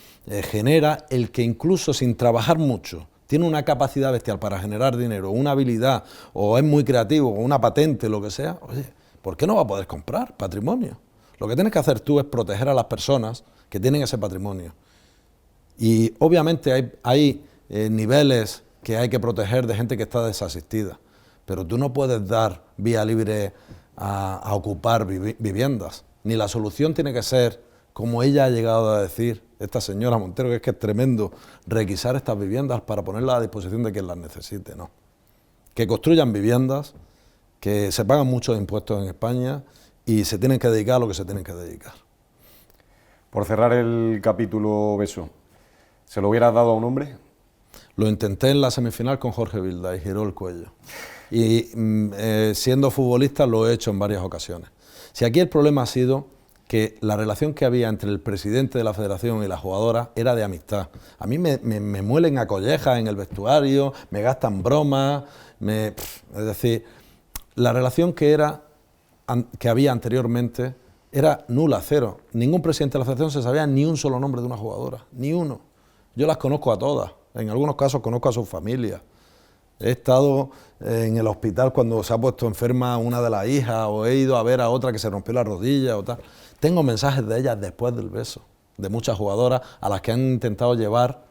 genera, el que incluso sin trabajar mucho tiene una capacidad bestial para generar dinero, una habilidad, o es muy creativo, o una patente, lo que sea, oye, ¿por qué no va a poder comprar patrimonio? Lo que tienes que hacer tú es proteger a las personas que tienen ese patrimonio. Y obviamente hay niveles que hay que proteger de gente que está desasistida, pero tú no puedes dar vía libre a ocupar viviendas. Ni la solución tiene que ser, como ella ha llegado a decir, esta señora Montero, que es tremendo, requisar estas viviendas para ponerlas a disposición de quien las necesite, no. Que construyan viviendas, que se pagan muchos impuestos en España y se tienen que dedicar a lo que se tienen que dedicar. Por cerrar el capítulo Beso, ¿se lo hubieras dado a un hombre? Lo intenté en la semifinal con Jorge Vilda y giró el cuello. Y siendo futbolista lo he hecho en varias ocasiones. Si aquí el problema ha sido que la relación que había entre el presidente de la federación y la jugadora era de amistad. A mí me muelen a collejas en el vestuario, me gastan bromas, es decir, la relación que había anteriormente era nula, cero. Ningún presidente de la federación se sabía ni un solo nombre de una jugadora, ni uno. Yo las conozco a todas, en algunos casos conozco a sus familias. He estado en el hospital cuando se ha puesto enferma una de las hijas, o he ido a ver a otra que se rompió la rodilla o tal. Tengo mensajes de ellas después del beso, de muchas jugadoras a las que han intentado llevar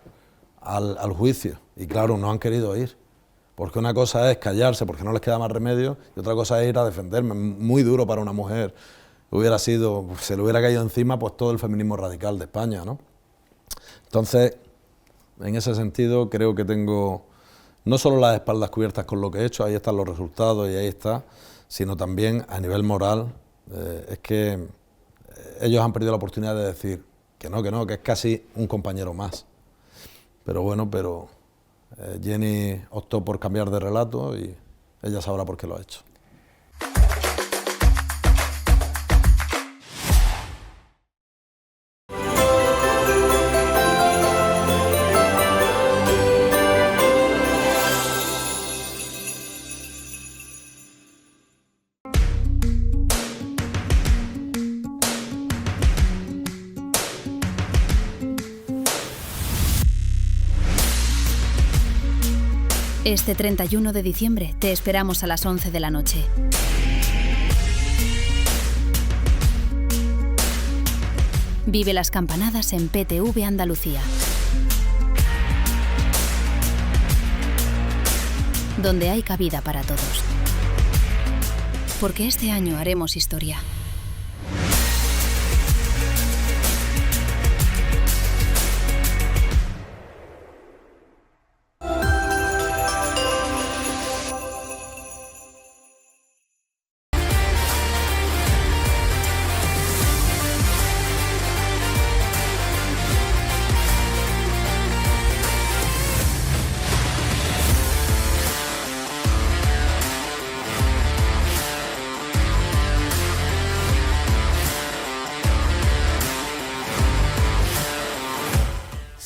al juicio. Y claro, no han querido ir. Porque una cosa es callarse porque no les queda más remedio y otra cosa es ir a defenderme. Muy duro para una mujer. Hubiera sido, se le hubiera caído encima pues todo el feminismo radical de España, ¿no? Entonces, en ese sentido creo que tengo no solo las espaldas cubiertas con lo que he hecho, ahí están los resultados y ahí está, sino también a nivel moral, es que ellos han perdido la oportunidad de decir que no, que es casi un compañero más. Pero bueno, Jenny optó por cambiar de relato y ella sabrá por qué lo ha hecho. Este 31 de diciembre te esperamos a las 11 de la noche. Vive las campanadas en PTV Andalucía, donde hay cabida para todos. Porque este año haremos historia.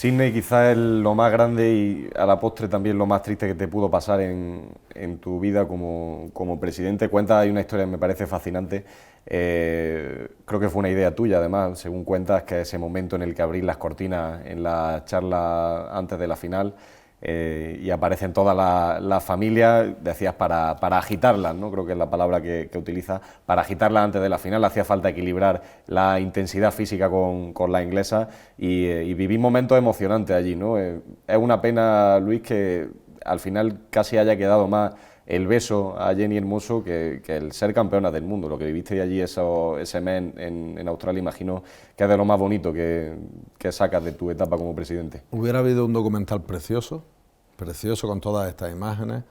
Sydney quizás es lo más grande y a la postre también lo más triste que te pudo pasar en tu vida como presidente. Cuentas, hay una historia que me parece fascinante, creo que fue una idea tuya además, según cuentas, que ese momento en el que abrís las cortinas en la charla antes de la final y aparecen todas las familias, decías para agitarlas, ¿no? Creo que es la palabra que utilizas, para agitarlas antes de la final. Hacía falta equilibrar la intensidad física con la inglesa y viví momentos emocionantes allí, ¿no? Es una pena, Luis, que al final casi haya quedado más el beso a Jenny Hermoso que el ser campeona del mundo. Lo que viviste allí ese mes en Australia, imagino que es de lo más bonito que sacas de tu etapa como presidente. Hubiera habido un documental precioso con todas estas imágenes.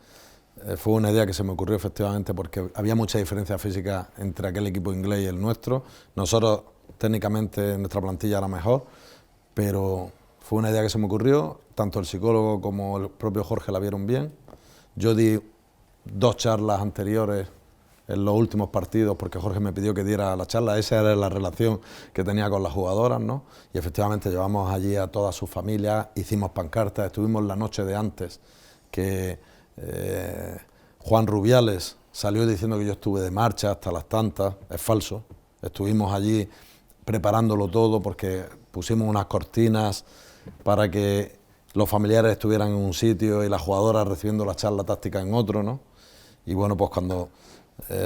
Fue una idea que se me ocurrió efectivamente porque había mucha diferencia física entre aquel equipo inglés y el nuestro. Nosotros técnicamente nuestra plantilla era mejor, pero fue una idea que se me ocurrió, tanto el psicólogo como el propio Jorge la vieron bien. Yo di 2 charlas anteriores en los últimos partidos porque Jorge me pidió que diera la charla. Esa era la relación que tenía con las jugadoras, ¿no? Y efectivamente llevamos allí a todas sus familias, hicimos pancartas, estuvimos la noche de antes que Juan Rubiales salió diciendo que yo estuve de marcha hasta las tantas, es falso. Estuvimos allí preparándolo todo porque pusimos unas cortinas para que los familiares estuvieran en un sitio y las jugadoras recibiendo la charla táctica en otro, ¿no? Y bueno, pues cuando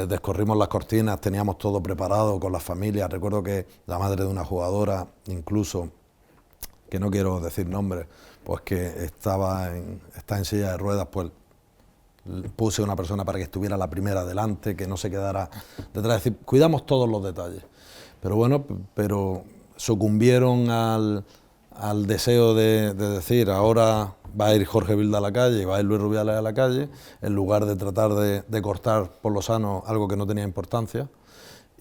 descorrimos las cortinas teníamos todo preparado con las familias. Recuerdo que la madre de una jugadora, incluso, que no quiero decir nombres, pues que está en silla de ruedas, pues puse una persona para que estuviera la primera delante, que no se quedara detrás. Es decir, cuidamos todos los detalles. Pero bueno, sucumbieron al deseo de decir ahora va a ir Jorge Vilda a la calle y va a ir Luis Rubiales a la calle, en lugar de tratar de cortar por lo sano algo que no tenía importancia,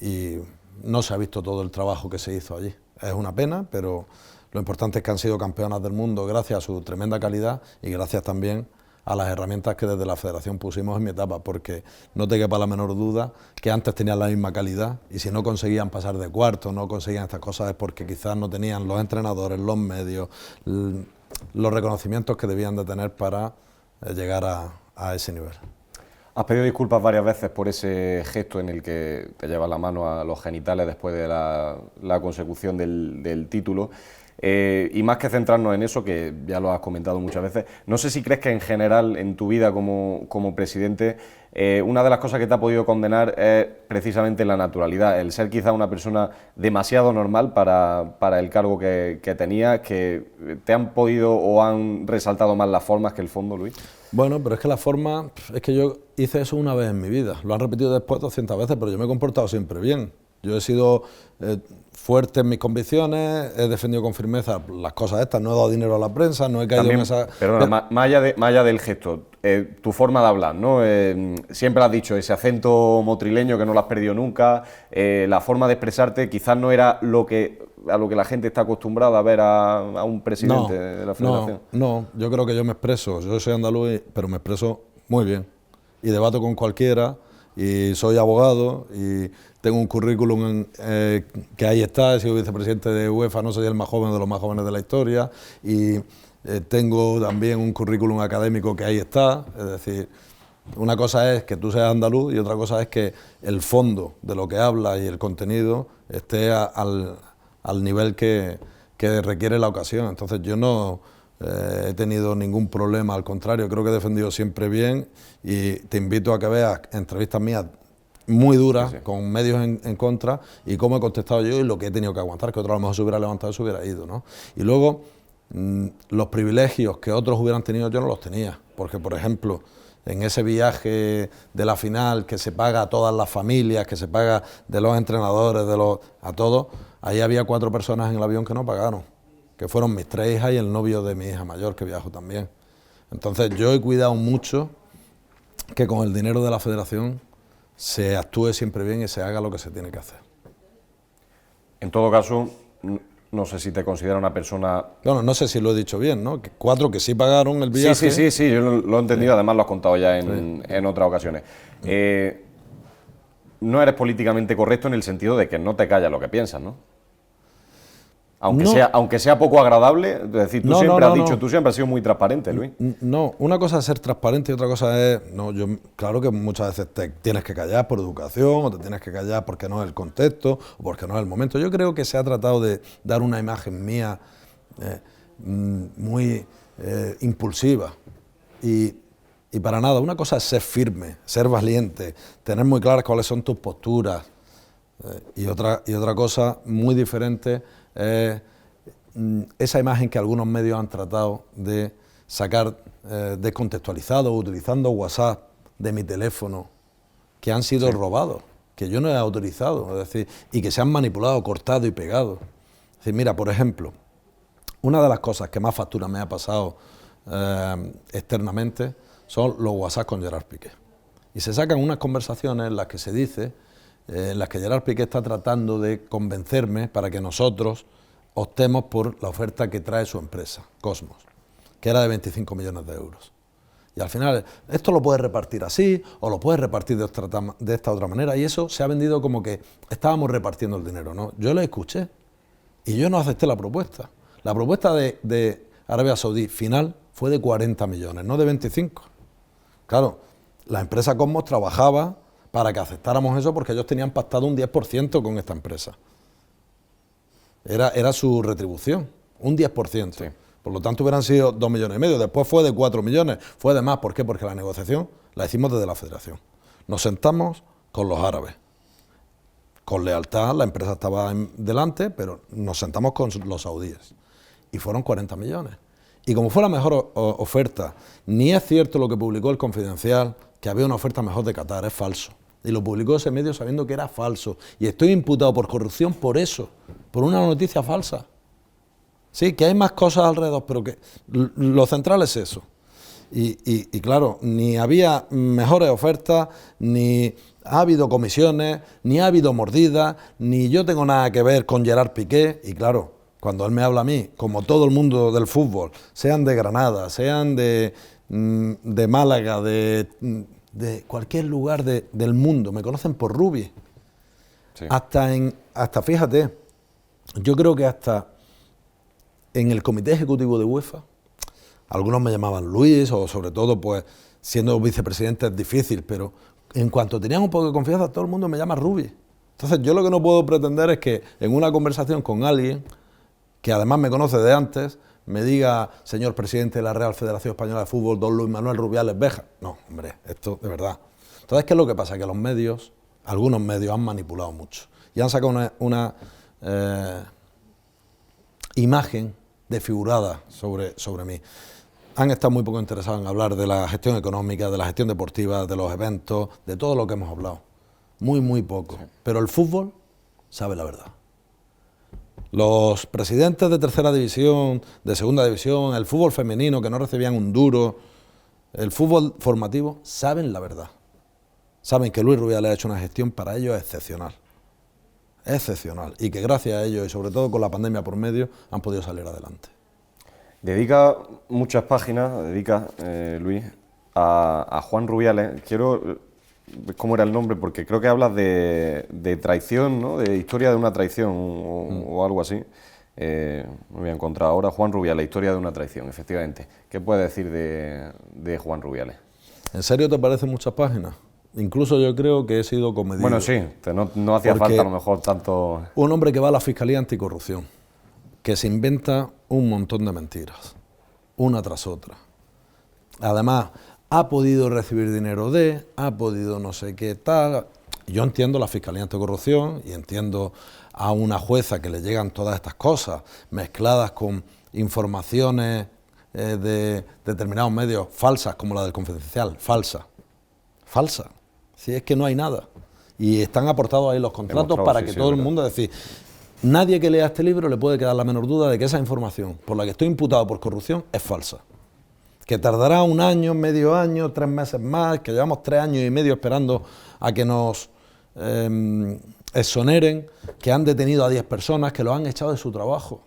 y no se ha visto todo el trabajo que se hizo allí. Es una pena, pero lo importante es que han sido campeonas del mundo gracias a su tremenda calidad y gracias también a las herramientas que desde la Federación pusimos en mi etapa, porque no te quepa la menor duda que antes tenían la misma calidad y si no conseguían pasar de cuarto, no conseguían estas cosas es porque quizás no tenían los entrenadores, los medios, los reconocimientos que debían de tener para llegar a ese nivel. Has pedido disculpas varias veces por ese gesto en el que te llevas la mano a los genitales después de la consecución del título. Y más que centrarnos en eso, que ya lo has comentado muchas veces, no sé si crees que en general en tu vida como presidente, una de las cosas que te ha podido condenar es precisamente la naturalidad, el ser quizá una persona demasiado normal para el cargo que tenías, que te han podido o han resaltado más las formas que el fondo, Luis. Bueno, pero es que la forma, es que yo hice eso una vez en mi vida, lo han repetido después 200 veces, pero yo me he comportado siempre bien. Yo he sido fuerte en mis convicciones, he defendido con firmeza las cosas estas, no he dado dinero a la prensa, no he caído También, en esa... Perdona, más allá del gesto, tu forma de hablar, ¿no? Siempre has dicho ese acento motrileño que no lo has perdido nunca, la forma de expresarte quizás no era a lo que la gente está acostumbrada a ver a un presidente de la Federación. No, yo creo que yo me expreso, yo soy andaluz, pero me expreso muy bien y debato con cualquiera y soy abogado y tengo un currículum que ahí está, he sido vicepresidente de UEFA, no soy el más joven de los más jóvenes de la historia y tengo también un currículum académico que ahí está, es decir, una cosa es que tú seas andaluz y otra cosa es que el fondo de lo que hablas y el contenido esté al nivel que requiere la ocasión. Entonces yo no he tenido ningún problema, al contrario, creo que he defendido siempre bien y te invito a que veas entrevistas mías muy duras, sí, con medios en contra, y cómo he contestado yo y lo que he tenido que aguantar, que otro a lo mejor se hubiera levantado y se hubiera ido, ¿no? Y luego, los privilegios que otros hubieran tenido yo no los tenía, porque por ejemplo, en ese viaje de la final que se paga a todas las familias, que se paga de los entrenadores, a todos, ahí había 4 personas en el avión que no pagaron, que fueron mis 3 hijas y el novio de mi hija mayor, que viajó también. Entonces yo he cuidado mucho que con el dinero de la Federación se actúe siempre bien y se haga lo que se tiene que hacer. En todo caso, no sé si te considera una persona... Bueno, no sé si lo he dicho bien, ¿no? Que 4 que sí pagaron el viaje... Sí, yo lo he entendido, sí. Además lo has contado ya en otras ocasiones. No eres políticamente correcto en el sentido de que no te callas lo que piensas, ¿no? Aunque sea poco agradable, es decir, tú siempre has sido muy transparente, Luis. No, una cosa es ser transparente y otra cosa es... claro que muchas veces te tienes que callar por educación o te tienes que callar porque no es el contexto o porque no es el momento. Yo creo que se ha tratado de dar una imagen mía muy impulsiva y para nada. Una cosa es ser firme, ser valiente, tener muy claras cuáles son tus posturas y otra cosa muy diferente es esa imagen que algunos medios han tratado de sacar descontextualizado, utilizando WhatsApp de mi teléfono, que han sido robados, que yo no he autorizado, es decir, y que se han manipulado, cortado y pegado. Es decir, mira, por ejemplo, una de las cosas que más factura me ha pasado externamente son los WhatsApp con Gerard Piqué. Y se sacan unas conversaciones en las que se dice, en las que Gerard Piqué está tratando de convencerme para que nosotros optemos por la oferta que trae su empresa, Cosmos, que era de 25 millones de euros. Y al final, esto lo puedes repartir así, o lo puedes repartir de esta otra manera, y eso se ha vendido como que estábamos repartiendo el dinero, ¿no? Yo lo escuché, y yo no acepté la propuesta. La propuesta de Arabia Saudí final fue de 40 millones, no de 25. Claro, la empresa Cosmos trabajaba para que aceptáramos eso porque ellos tenían pactado un 10% con esta empresa. Era su retribución, un 10%. Sí. Por lo tanto hubieran sido 2,5 millones. Después fue de 4 millones, fue de más. ¿Por qué? Porque la negociación la hicimos desde la Federación. Nos sentamos con los árabes. Con lealtad, la empresa estaba delante, pero nos sentamos con los saudíes. Y fueron 40 millones. Y como fue la mejor oferta, ni es cierto lo que publicó el Confidencial, que había una oferta mejor de Qatar, es falso. Y lo publicó ese medio sabiendo que era falso. Y estoy imputado por corrupción por eso, por una noticia falsa. Sí, que hay más cosas alrededor, pero que lo central es eso. Y claro, ni había mejores ofertas, ni ha habido comisiones, ni ha habido mordidas, ni yo tengo nada que ver con Gerard Piqué. Y claro, cuando él me habla a mí, como todo el mundo del fútbol, sean de Granada, sean de Málaga, de cualquier lugar del mundo, me conocen por Rubi. Sí. Hasta fíjate, yo creo que hasta en el comité ejecutivo de UEFA, algunos me llamaban Luis, o sobre todo, pues, siendo vicepresidente es difícil, pero en cuanto tenían un poco de confianza, todo el mundo me llama Rubi. Entonces, yo lo que no puedo pretender es que en una conversación con alguien que además me conoce de antes, me diga, señor presidente de la Real Federación Española de Fútbol, don Luis Manuel Rubiales Béjar. No, hombre, esto de verdad. Entonces, ¿qué es lo que pasa? Que los medios, algunos medios han manipulado mucho y han sacado una imagen desfigurada sobre mí. Han estado muy poco interesados en hablar de la gestión económica, de la gestión deportiva, de los eventos, de todo lo que hemos hablado. Muy poco. Pero el fútbol sabe la verdad. Los presidentes de tercera división, de segunda división, el fútbol femenino que no recibían un duro, el fútbol formativo, saben la verdad. Saben que Luis Rubiales ha hecho una gestión para ellos excepcional. Excepcional. Y que gracias a ellos, y sobre todo con la pandemia por medio, han podido salir adelante. Dedica muchas páginas, Luis, a Juan Rubiales. Quiero ver cómo era el nombre, porque creo que hablas de traición, ¿no? De historia de una traición o algo así. Me voy a encontrar ahora Juan Rubiales, historia de una traición, efectivamente. ¿Qué puedes decir de Juan Rubiales? ¿En serio te parecen muchas páginas? Incluso yo creo que he sido comedido. Bueno, sí, no hacía falta a lo mejor tanto... Un hombre que va a la Fiscalía Anticorrupción, que se inventa un montón de mentiras, una tras otra. Además, ha podido recibir dinero ha podido no sé qué tal. Yo entiendo la Fiscalía Anticorrupción y entiendo a una jueza que le llegan todas estas cosas mezcladas con informaciones de determinados medios falsas, como la del Confidencial, falsa. Si es que no hay nada. Y están aportados ahí los contratos para que todo el mundo, es decir, nadie que lea este libro le puede quedar la menor duda de que esa información por la que estoy imputado por corrupción es falsa. Que tardará un año, medio año, 3 meses más, que llevamos 3 años y medio esperando a que nos exoneren, que han detenido a 10 personas, que los han echado de su trabajo,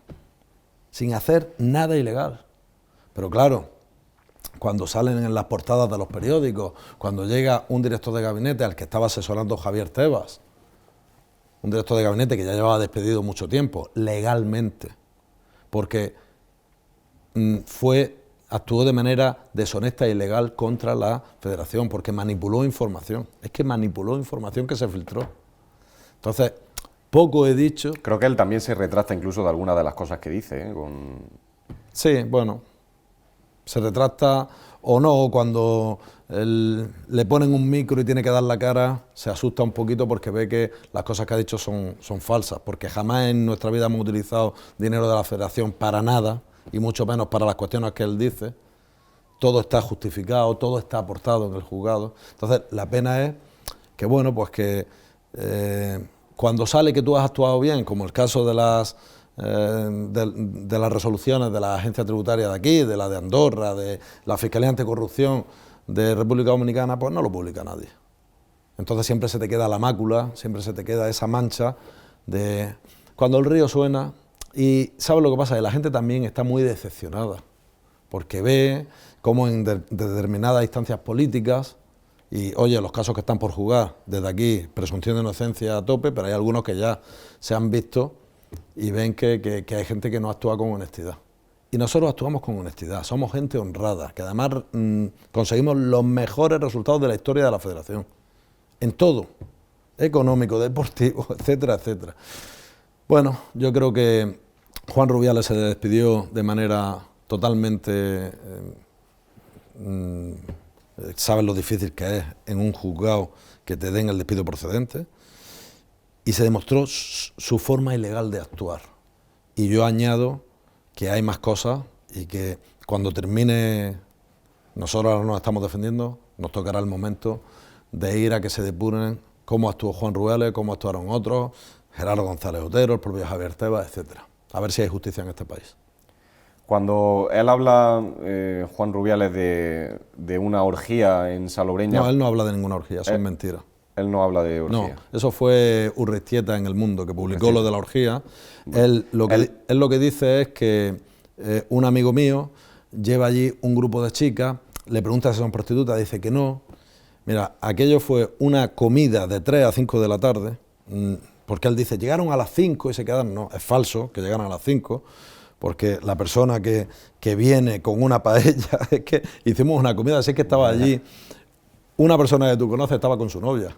sin hacer nada ilegal. Pero claro, cuando salen en las portadas de los periódicos, cuando llega un director de gabinete al que estaba asesorando Javier Tebas, un director de gabinete que ya llevaba despedido mucho tiempo, legalmente, porque actuó de manera deshonesta e ilegal contra la Federación, porque manipuló información. Es que manipuló información que se filtró. Entonces, poco he dicho... Creo que él también se retracta incluso de algunas de las cosas que dice, ¿eh? Sí, bueno, se retracta o no, cuando le ponen un micro y tiene que dar la cara, se asusta un poquito porque ve que las cosas que ha dicho son falsas, porque jamás en nuestra vida hemos utilizado dinero de la Federación para nada, y mucho menos para las cuestiones que él dice. Todo está justificado, todo está aportado en el juzgado. Entonces, la pena es que, bueno, pues que cuando sale que tú has actuado bien, como el caso de las resoluciones de la agencia tributaria de aquí, de la de Andorra, de la Fiscalía Anticorrupción de República Dominicana, pues no lo publica nadie. Entonces siempre se te queda la mácula, siempre se te queda esa mancha de cuando el río suena. Y ¿sabes lo que pasa? Que la gente también está muy decepcionada, porque ve cómo en determinadas instancias políticas, y oye, los casos que están por juzgar, desde aquí, presunción de inocencia a tope, pero hay algunos que ya se han visto y ven que hay gente que no actúa con honestidad. Y nosotros actuamos con honestidad, somos gente honrada, que además conseguimos los mejores resultados de la historia de la Federación, en todo, económico, deportivo, etcétera, etcétera. Bueno, yo creo que Juan Rubiales se despidió de manera totalmente... saben lo difícil que es en un juzgado que te den el despido procedente, y se demostró su forma ilegal de actuar. Y yo añado que hay más cosas y que cuando termine, nosotros ahora nos estamos defendiendo, nos tocará el momento de ir a que se depuren cómo actuó Juan Rubiales, cómo actuaron otros, Gerardo González Otero, el propio Javier Tebas, etcétera. A ver si hay justicia en este país. Cuando él habla, Juan Rubiales, de una orgía en Salobreña... No, él no habla de ninguna orgía, son mentiras. Él no habla de orgía. No, eso fue Urrestieta en El Mundo, que publicó lo de la orgía. Él lo que dice es que un amigo mío lleva allí un grupo de chicas, le pregunta si son prostitutas, dice que no. Mira, aquello fue una comida de 3 a 5 de la tarde, porque él dice, llegaron a las 5 y se quedaron. No, es falso que llegaran a las 5, porque la persona que viene con una paella, es que hicimos una comida, así que estaba allí, una persona que tú conoces estaba con su novia.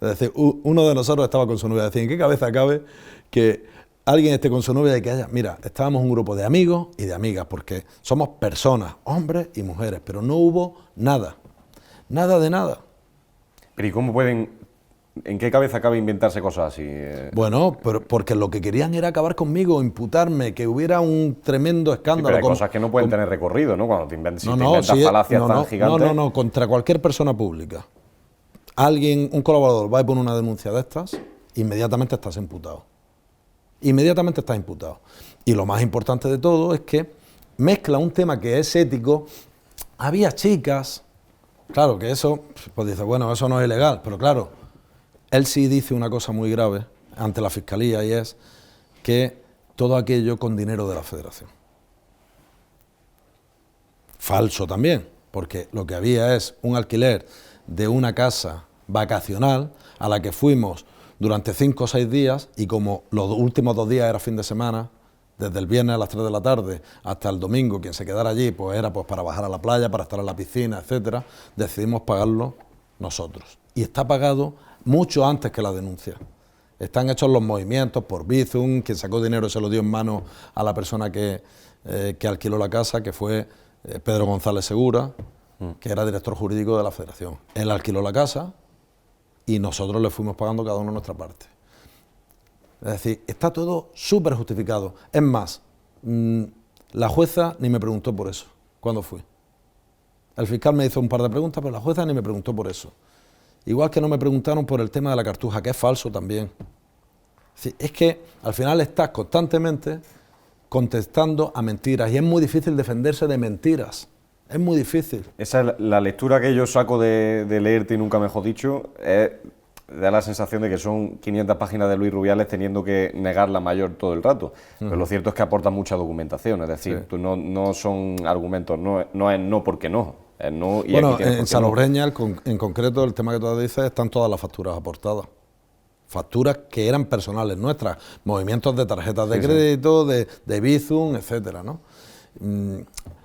Es decir, uno de nosotros estaba con su novia. Es decir, ¿en qué cabeza cabe que alguien esté con su novia y que haya... Mira, estábamos un grupo de amigos y de amigas, porque somos personas, hombres y mujeres, pero no hubo nada, nada de nada. Pero ¿y cómo pueden, en qué cabeza cabe inventarse cosas así? Bueno, pero porque lo que querían era acabar conmigo, imputarme, que hubiera un tremendo Sí, escándalo. pero hay cosas que no pueden tener recorrido, ¿no? Cuando te inventas, si te inventas sí, falacias tan gigantes... No, contra cualquier persona pública. Alguien, un colaborador, va y pone una denuncia de estas, inmediatamente estás imputado. Inmediatamente estás imputado. Y lo más importante de todo es que mezcla un tema que es ético. Había chicas, claro que eso, pues dice, bueno, eso no es ilegal, pero claro, él sí dice una cosa muy grave ante la Fiscalía y es que todo aquello con dinero de la Federación. Falso también, porque lo que había es un alquiler de una casa vacacional a la que fuimos durante 5 o 6 días y como los últimos 2 días era fin de semana, desde el viernes a las 3 de la tarde hasta el domingo, quien se quedara allí pues era pues para bajar a la playa, para estar en la piscina, etcétera, decidimos pagarlo nosotros. Y está pagado mucho antes que la denuncia. Están hechos los movimientos por Bizum, quien sacó dinero se lo dio en mano a la persona que alquiló la casa, que fue Pedro González Segura, que era director jurídico de la Federación. Él alquiló la casa y nosotros le fuimos pagando cada uno nuestra parte. Es decir, está todo súper justificado. Es más, la jueza ni me preguntó por eso, cuando fui. El fiscal me hizo un par de preguntas, pero la jueza ni me preguntó por eso. Igual que no me preguntaron por el tema de la cartuja, que es falso también. Es que al final estás constantemente contestando a mentiras y es muy difícil defenderse de mentiras. Es muy difícil. Esa es la lectura que yo saco de leerte y nunca mejor dicho, da la sensación de que son 500 páginas de Luis Rubiales teniendo que negar la mayor todo el rato. Pero lo cierto es que aporta mucha documentación, es decir, tú no son argumentos, no es no porque no. No, y bueno, aquí en Salobreña, en concreto, el tema que tú dices, están todas las facturas aportadas. Facturas que eran personales nuestras, movimientos de tarjetas de crédito, de Bizum, etcétera, ¿no?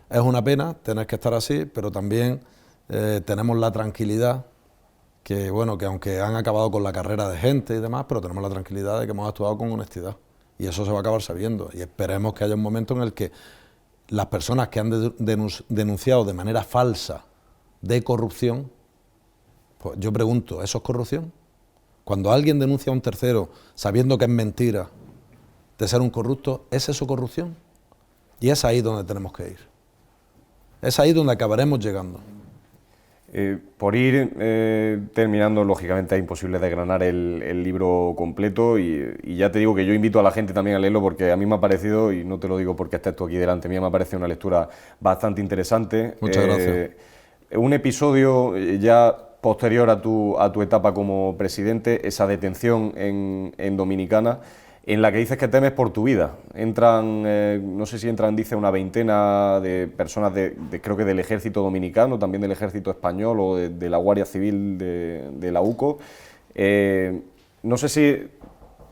Es una pena tener que estar así, pero también tenemos la tranquilidad que, bueno, que aunque han acabado con la carrera de gente y demás, pero tenemos la tranquilidad de que hemos actuado con honestidad. Y eso se va a acabar sabiendo. Y esperemos que haya un momento en el que las personas que han denunciado de manera falsa de corrupción, pues yo pregunto, ¿eso es corrupción? Cuando alguien denuncia a un tercero sabiendo que es mentira de ser un corrupto, ¿es eso corrupción? Y es ahí donde tenemos que ir. Es ahí donde acabaremos llegando. Por ir terminando, lógicamente es imposible desgranar el libro completo y ya te digo que yo invito a la gente también a leerlo porque a mí me ha parecido, y no te lo digo porque estés tú aquí delante mía, me ha parecido una lectura bastante interesante. Muchas gracias. Un episodio ya posterior a tu etapa como presidente, esa detención en Dominicana, en la que dices que temes por tu vida. Entran, no sé si entran, dice, una veintena de personas, creo que del ejército dominicano, también del ejército español o de la Guardia Civil de la UCO. No sé si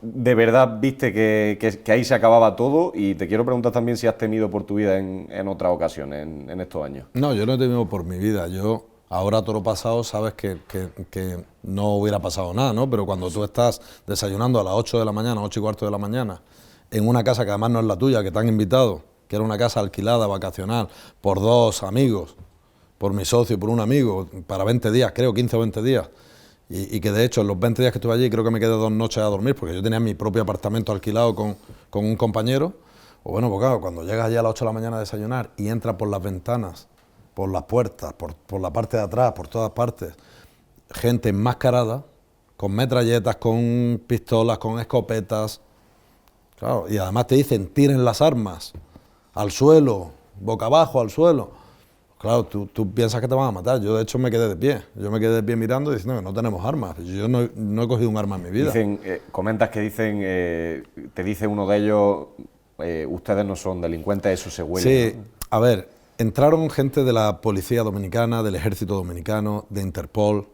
de verdad viste que ahí se acababa todo y te quiero preguntar también si has temido por tu vida en otras ocasiones, en estos años. No, yo no he temido por mi vida. Yo, ahora todo lo pasado, sabes que no hubiera pasado nada, ¿no? Pero cuando tú estás desayunando a las 8 de la mañana, 8 y cuarto de la mañana, en una casa que además no es la tuya, que te han invitado, que era una casa alquilada, vacacional, por 2 amigos, por mi socio y por un amigo, para 20 días, creo, 15 o 20 días, y que de hecho en los 20 días que estuve allí creo que me quedé 2 noches a dormir, porque yo tenía mi propio apartamento alquilado con un compañero. O bueno, pues claro, cuando llegas allí a las 8 de la mañana a desayunar y entras por las ventanas, por las puertas, por la parte de atrás, por todas partes, gente enmascarada, con metralletas, con pistolas, con escopetas, claro, y además te dicen, tiren las armas al suelo, boca abajo al suelo. Claro, tú piensas que te van a matar. Yo de hecho me quedé de pie. Yo me quedé de pie mirando y diciendo que no tenemos armas. Yo no he cogido un arma en mi vida. Dicen, comentas que dicen, te dice uno de ellos, ustedes no son delincuentes, eso se huele. Sí, a ver, entraron gente de la policía dominicana, del ejército dominicano, de Interpol,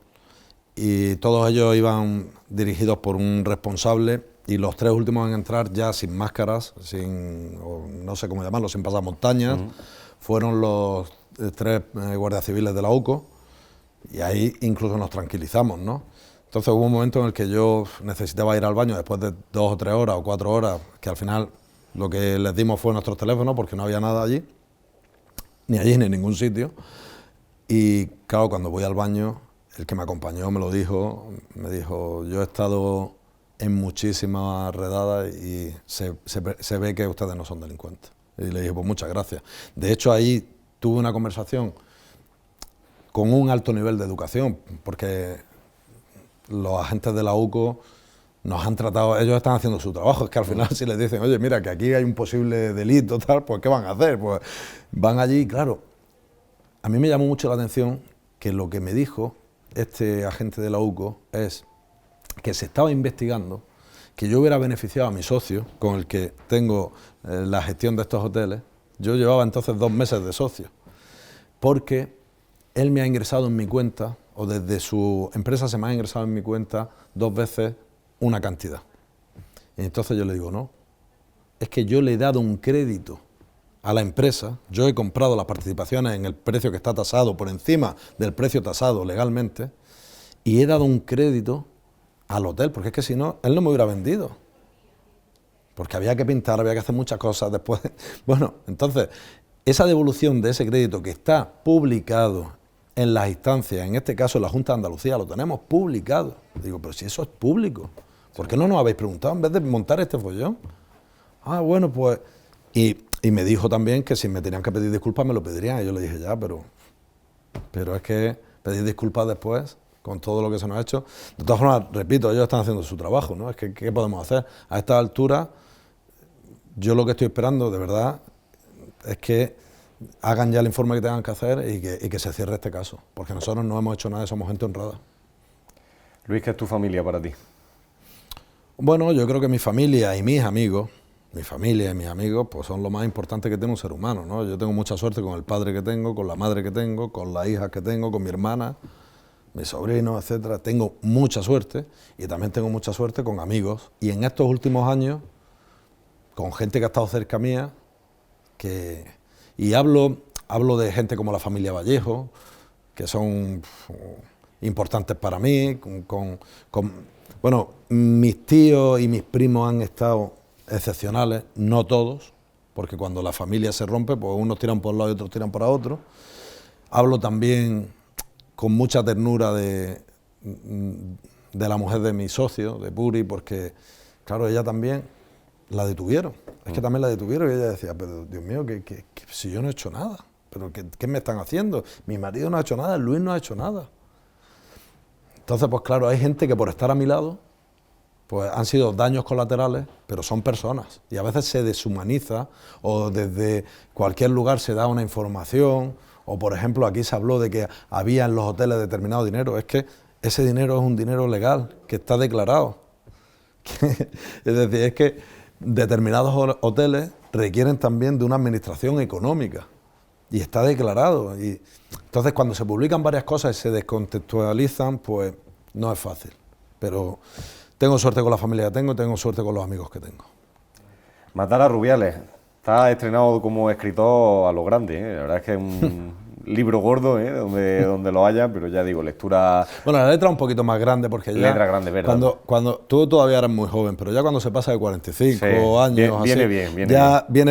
y todos ellos iban dirigidos por un responsable, y los 3 últimos en entrar ya sin máscaras, no sé cómo llamarlo, sin pasamontañas, fueron los 3 guardias civiles de la UCO, y ahí incluso nos tranquilizamos, ¿no? Entonces hubo un momento en el que yo necesitaba ir al baño después de 2 o 3 horas o 4 horas, que al final lo que les dimos fue nuestros teléfonos porque no había nada allí, ni allí ni en ningún sitio. Y claro, cuando voy al baño, el que me acompañó me lo dijo, me dijo, yo he estado en muchísimas redadas y se ve que ustedes no son delincuentes. Y le dije, pues muchas gracias. De hecho, ahí tuve una conversación con un alto nivel de educación, porque los agentes de la UCO nos han tratado, ellos están haciendo su trabajo, es que al final si les dicen, oye, mira, que aquí hay un posible delito, tal, pues ¿qué van a hacer? Pues van allí, claro. A mí me llamó mucho la atención que lo que me dijo este agente de la UCO es que se estaba investigando que yo hubiera beneficiado a mi socio, con el que tengo la gestión de estos hoteles. Yo llevaba entonces 2 meses de socio, porque él me ha ingresado en mi cuenta, o desde su empresa se me ha ingresado en mi cuenta 2 veces una cantidad. Y entonces yo le digo, no, es que yo le he dado un crédito a la empresa, yo he comprado las participaciones en el precio que está tasado, por encima del precio tasado legalmente, y he dado un crédito al hotel, porque es que si no, él no me hubiera vendido. Porque había que pintar, había que hacer muchas cosas después. Bueno, entonces, esa devolución de ese crédito que está publicado en las instancias, en este caso en la Junta de Andalucía, lo tenemos publicado. Digo, pero si eso es público, ¿por qué no nos habéis preguntado en vez de montar este follón? Ah, bueno, pues... Y me dijo también que si me tenían que pedir disculpas me lo pedirían. Y yo le dije, ya, pero es que pedir disculpas después, con todo lo que se nos ha hecho. De todas formas, repito, ellos están haciendo su trabajo, ¿no? Es que, ¿qué podemos hacer? A esta altura, yo lo que estoy esperando, de verdad, es que hagan ya el informe que tengan que hacer y que se cierre este caso. Porque nosotros no hemos hecho nada, somos gente honrada. Luis, ¿qué es tu familia para ti? Bueno, yo creo que mi familia y mis amigos, mi familia y mis amigos, pues son lo más importante que tiene un ser humano, ¿no? Yo tengo mucha suerte con el padre que tengo, con la madre que tengo, con las hijas que tengo, con mi hermana, mis sobrinos, etcétera. Tengo mucha suerte y también tengo mucha suerte con amigos. Y en estos últimos años, con gente que ha estado cerca mía, y hablo de gente como la familia Vallejo, que son importantes para mí, bueno, mis tíos y mis primos han estado excepcionales, no todos, porque cuando la familia se rompe, pues unos tiran por un lado y otros tiran por otro. Hablo también con mucha ternura de la mujer de mi socio, de Puri, porque, claro, ella también la detuvieron. Es que también la detuvieron y ella decía, pero Dios mío, que si yo no he hecho nada, pero ¿qué me están haciendo? Mi marido no ha hecho nada, Luis no ha hecho nada. Entonces, pues claro, hay gente que por estar a mi lado, pues han sido daños colaterales, pero son personas. Y a veces se deshumaniza o desde cualquier lugar se da una información, o por ejemplo aquí se habló de que había en los hoteles determinado dinero. Es que ese dinero es un dinero legal, que está declarado. Es decir, es que determinados hoteles requieren también de una administración económica y está declarado. Y entonces cuando se publican varias cosas y se descontextualizan, pues no es fácil. Pero tengo suerte con la familia que tengo suerte con los amigos que tengo. Matar a Rubiales. Está estrenado como escritor a lo grande, ¿eh? La verdad es que es un libro gordo, ¿eh? donde lo haya, pero ya digo, lectura... Bueno, la letra es un poquito más grande porque ya... Letra grande, ¿verdad? Cuando tú todavía eres muy joven, pero ya cuando se pasa de 45 años... Viene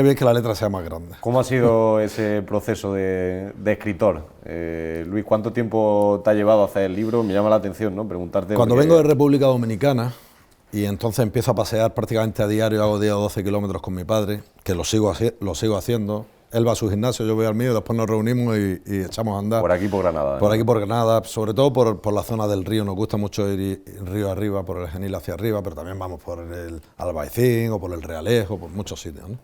bien que la letra sea más grande. ¿Cómo ha sido ese proceso de escritor? Luis, ¿cuánto tiempo te ha llevado a hacer el libro? Me llama la atención, ¿no? Preguntarte... Cuando vengo de República Dominicana... Y entonces empiezo a pasear prácticamente a diario, hago 10 o 12 kilómetros con mi padre, que lo sigo haciendo. Él va a su gimnasio, yo voy al mío, después nos reunimos y echamos a andar. Por aquí, por Granada. Por aquí, por Granada, sobre todo por la zona del río. Nos gusta mucho ir río arriba, por el Genil hacia arriba, pero también vamos por el Albaicín o por el Realejo, por muchos sitios, ¿no?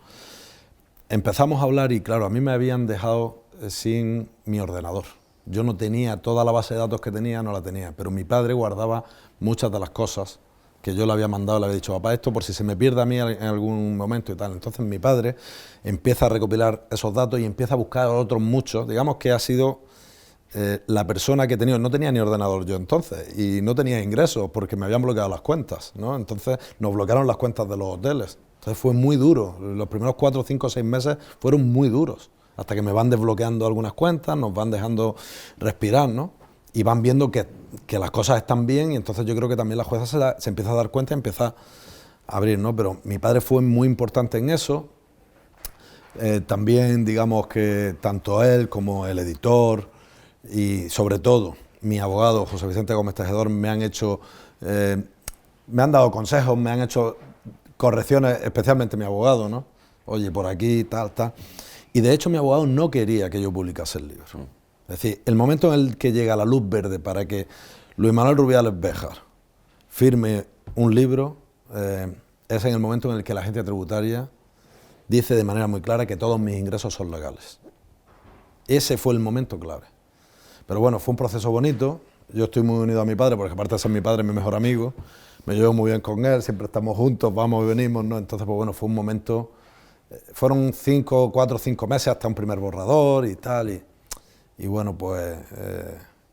Empezamos a hablar y, claro, a mí me habían dejado sin mi ordenador. Yo no tenía toda la base de datos que tenía, no la tenía, pero mi padre guardaba muchas de las cosas que yo le había mandado, le había dicho, papá, esto por si se me pierde a mí en algún momento y tal. Entonces mi padre empieza a recopilar esos datos y empieza a buscar otros muchos. Digamos que ha sido la persona que he tenido, no tenía ni ordenador yo entonces y no tenía ingresos porque me habían bloqueado las cuentas, ¿no? Entonces nos bloquearon las cuentas de los hoteles. Entonces fue muy duro, los primeros 4, 5, 6 meses fueron muy duros, hasta que me van desbloqueando algunas cuentas, nos van dejando respirar, ¿no? y van viendo que las cosas están bien, y entonces yo creo que también la jueza se empieza a dar cuenta y empieza a abrir, ¿no? Pero mi padre fue muy importante en eso. También, digamos que tanto él como el editor y sobre todo mi abogado José Vicente Gómez Tejedor me han dado consejos, me han hecho correcciones, especialmente mi abogado, ¿no? Oye, por aquí, tal. Y de hecho mi abogado no quería que yo publicase el libro. Es decir, el momento en el que llega la luz verde para que Luis Manuel Rubiales Béjar firme un libro, es en el momento en el que la agencia tributaria dice de manera muy clara que todos mis ingresos son legales. Ese fue el momento clave. Pero bueno, fue un proceso bonito. Yo estoy muy unido a mi padre, porque aparte de ser mi padre, es mi mejor amigo. Me llevo muy bien con él, siempre estamos juntos, vamos y venimos, ¿no? Entonces, pues bueno, fue un momento... Fueron 4 o 5 meses hasta un primer borrador y tal. Y bueno, pues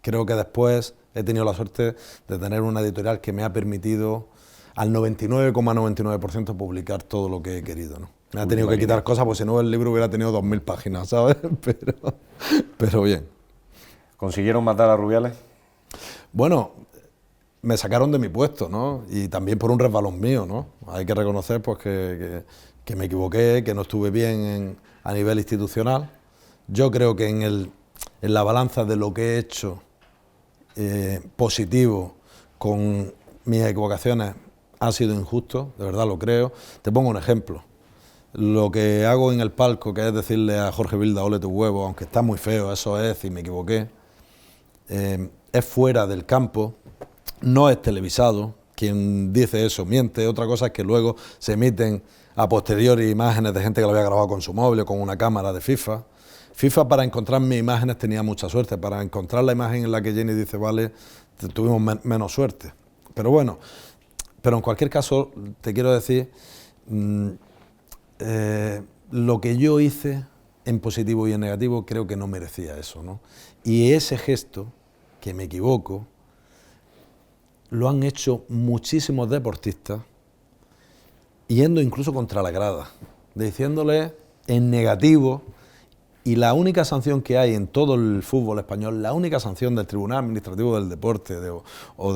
creo que después he tenido la suerte de tener una editorial que me ha permitido al 99,99% publicar todo lo que he querido, ¿no? Me ha tenido que quitar cosas, porque si no el libro hubiera tenido 2000 páginas, ¿sabes? Pero bien. ¿¿Consiguieron matar a Rubiales? Bueno, me sacaron de mi puesto, ¿no? Y también por un resbalón mío, ¿no? Hay que reconocer pues que me equivoqué, que no estuve bien a nivel institucional. Yo creo que en la balanza de lo que he hecho positivo con mis equivocaciones ha sido injusto, de verdad lo creo. Te pongo un ejemplo. Lo que hago en el palco, que es decirle a Jorge Vilda, ole tu huevo, aunque está muy feo, eso es, y me equivoqué, es fuera del campo, no es televisado. Quien dice eso miente. Otra cosa es que luego se emiten a posteriori imágenes de gente que lo había grabado con su móvil o con una cámara de FIFA. FIFA, para encontrar mis imágenes tenía mucha suerte. Para encontrar la imagen en la que Jenny dice vale, tuvimos menos suerte. Pero bueno, pero en cualquier caso te quiero decir lo que yo hice en positivo y en negativo creo que no merecía eso, ¿no? Y ese gesto, que me equivoco, lo han hecho muchísimos deportistas, yendo incluso contra la grada, diciéndole en negativo, y la única sanción que hay en todo el fútbol español, la única sanción del Tribunal Administrativo del Deporte o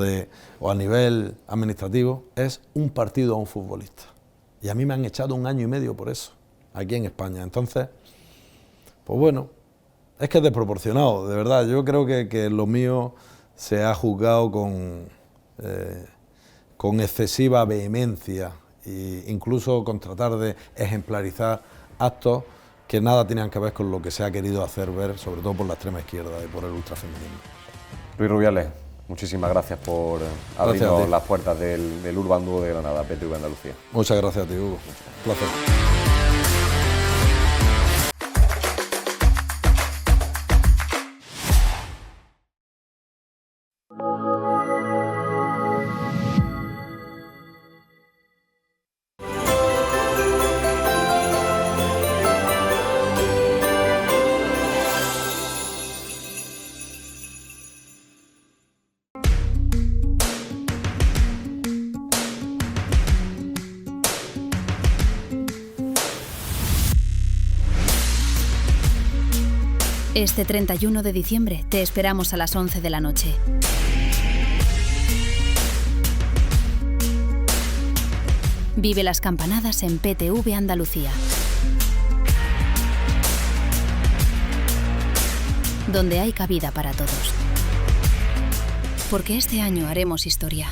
a nivel administrativo, es un partido a un futbolista. Y a mí me han echado 1 año y medio por eso, aquí en España. Entonces, pues bueno, es que es desproporcionado, de verdad. Yo creo que lo mío se ha juzgado con excesiva vehemencia e incluso con tratar de ejemplarizar actos que nada tenían que ver con lo que se ha querido hacer ver, sobre todo por la extrema izquierda y por el ultrafeminismo. Luis Rubiales, muchísimas gracias por abrirnos las puertas del Urban Dúo de Granada, PTV Andalucía. Muchas gracias a ti, Hugo. Un placer. Este 31 de diciembre te esperamos a las 11 de la noche. Vive las campanadas en PTV Andalucía, donde hay cabida para todos. Porque este año haremos historia.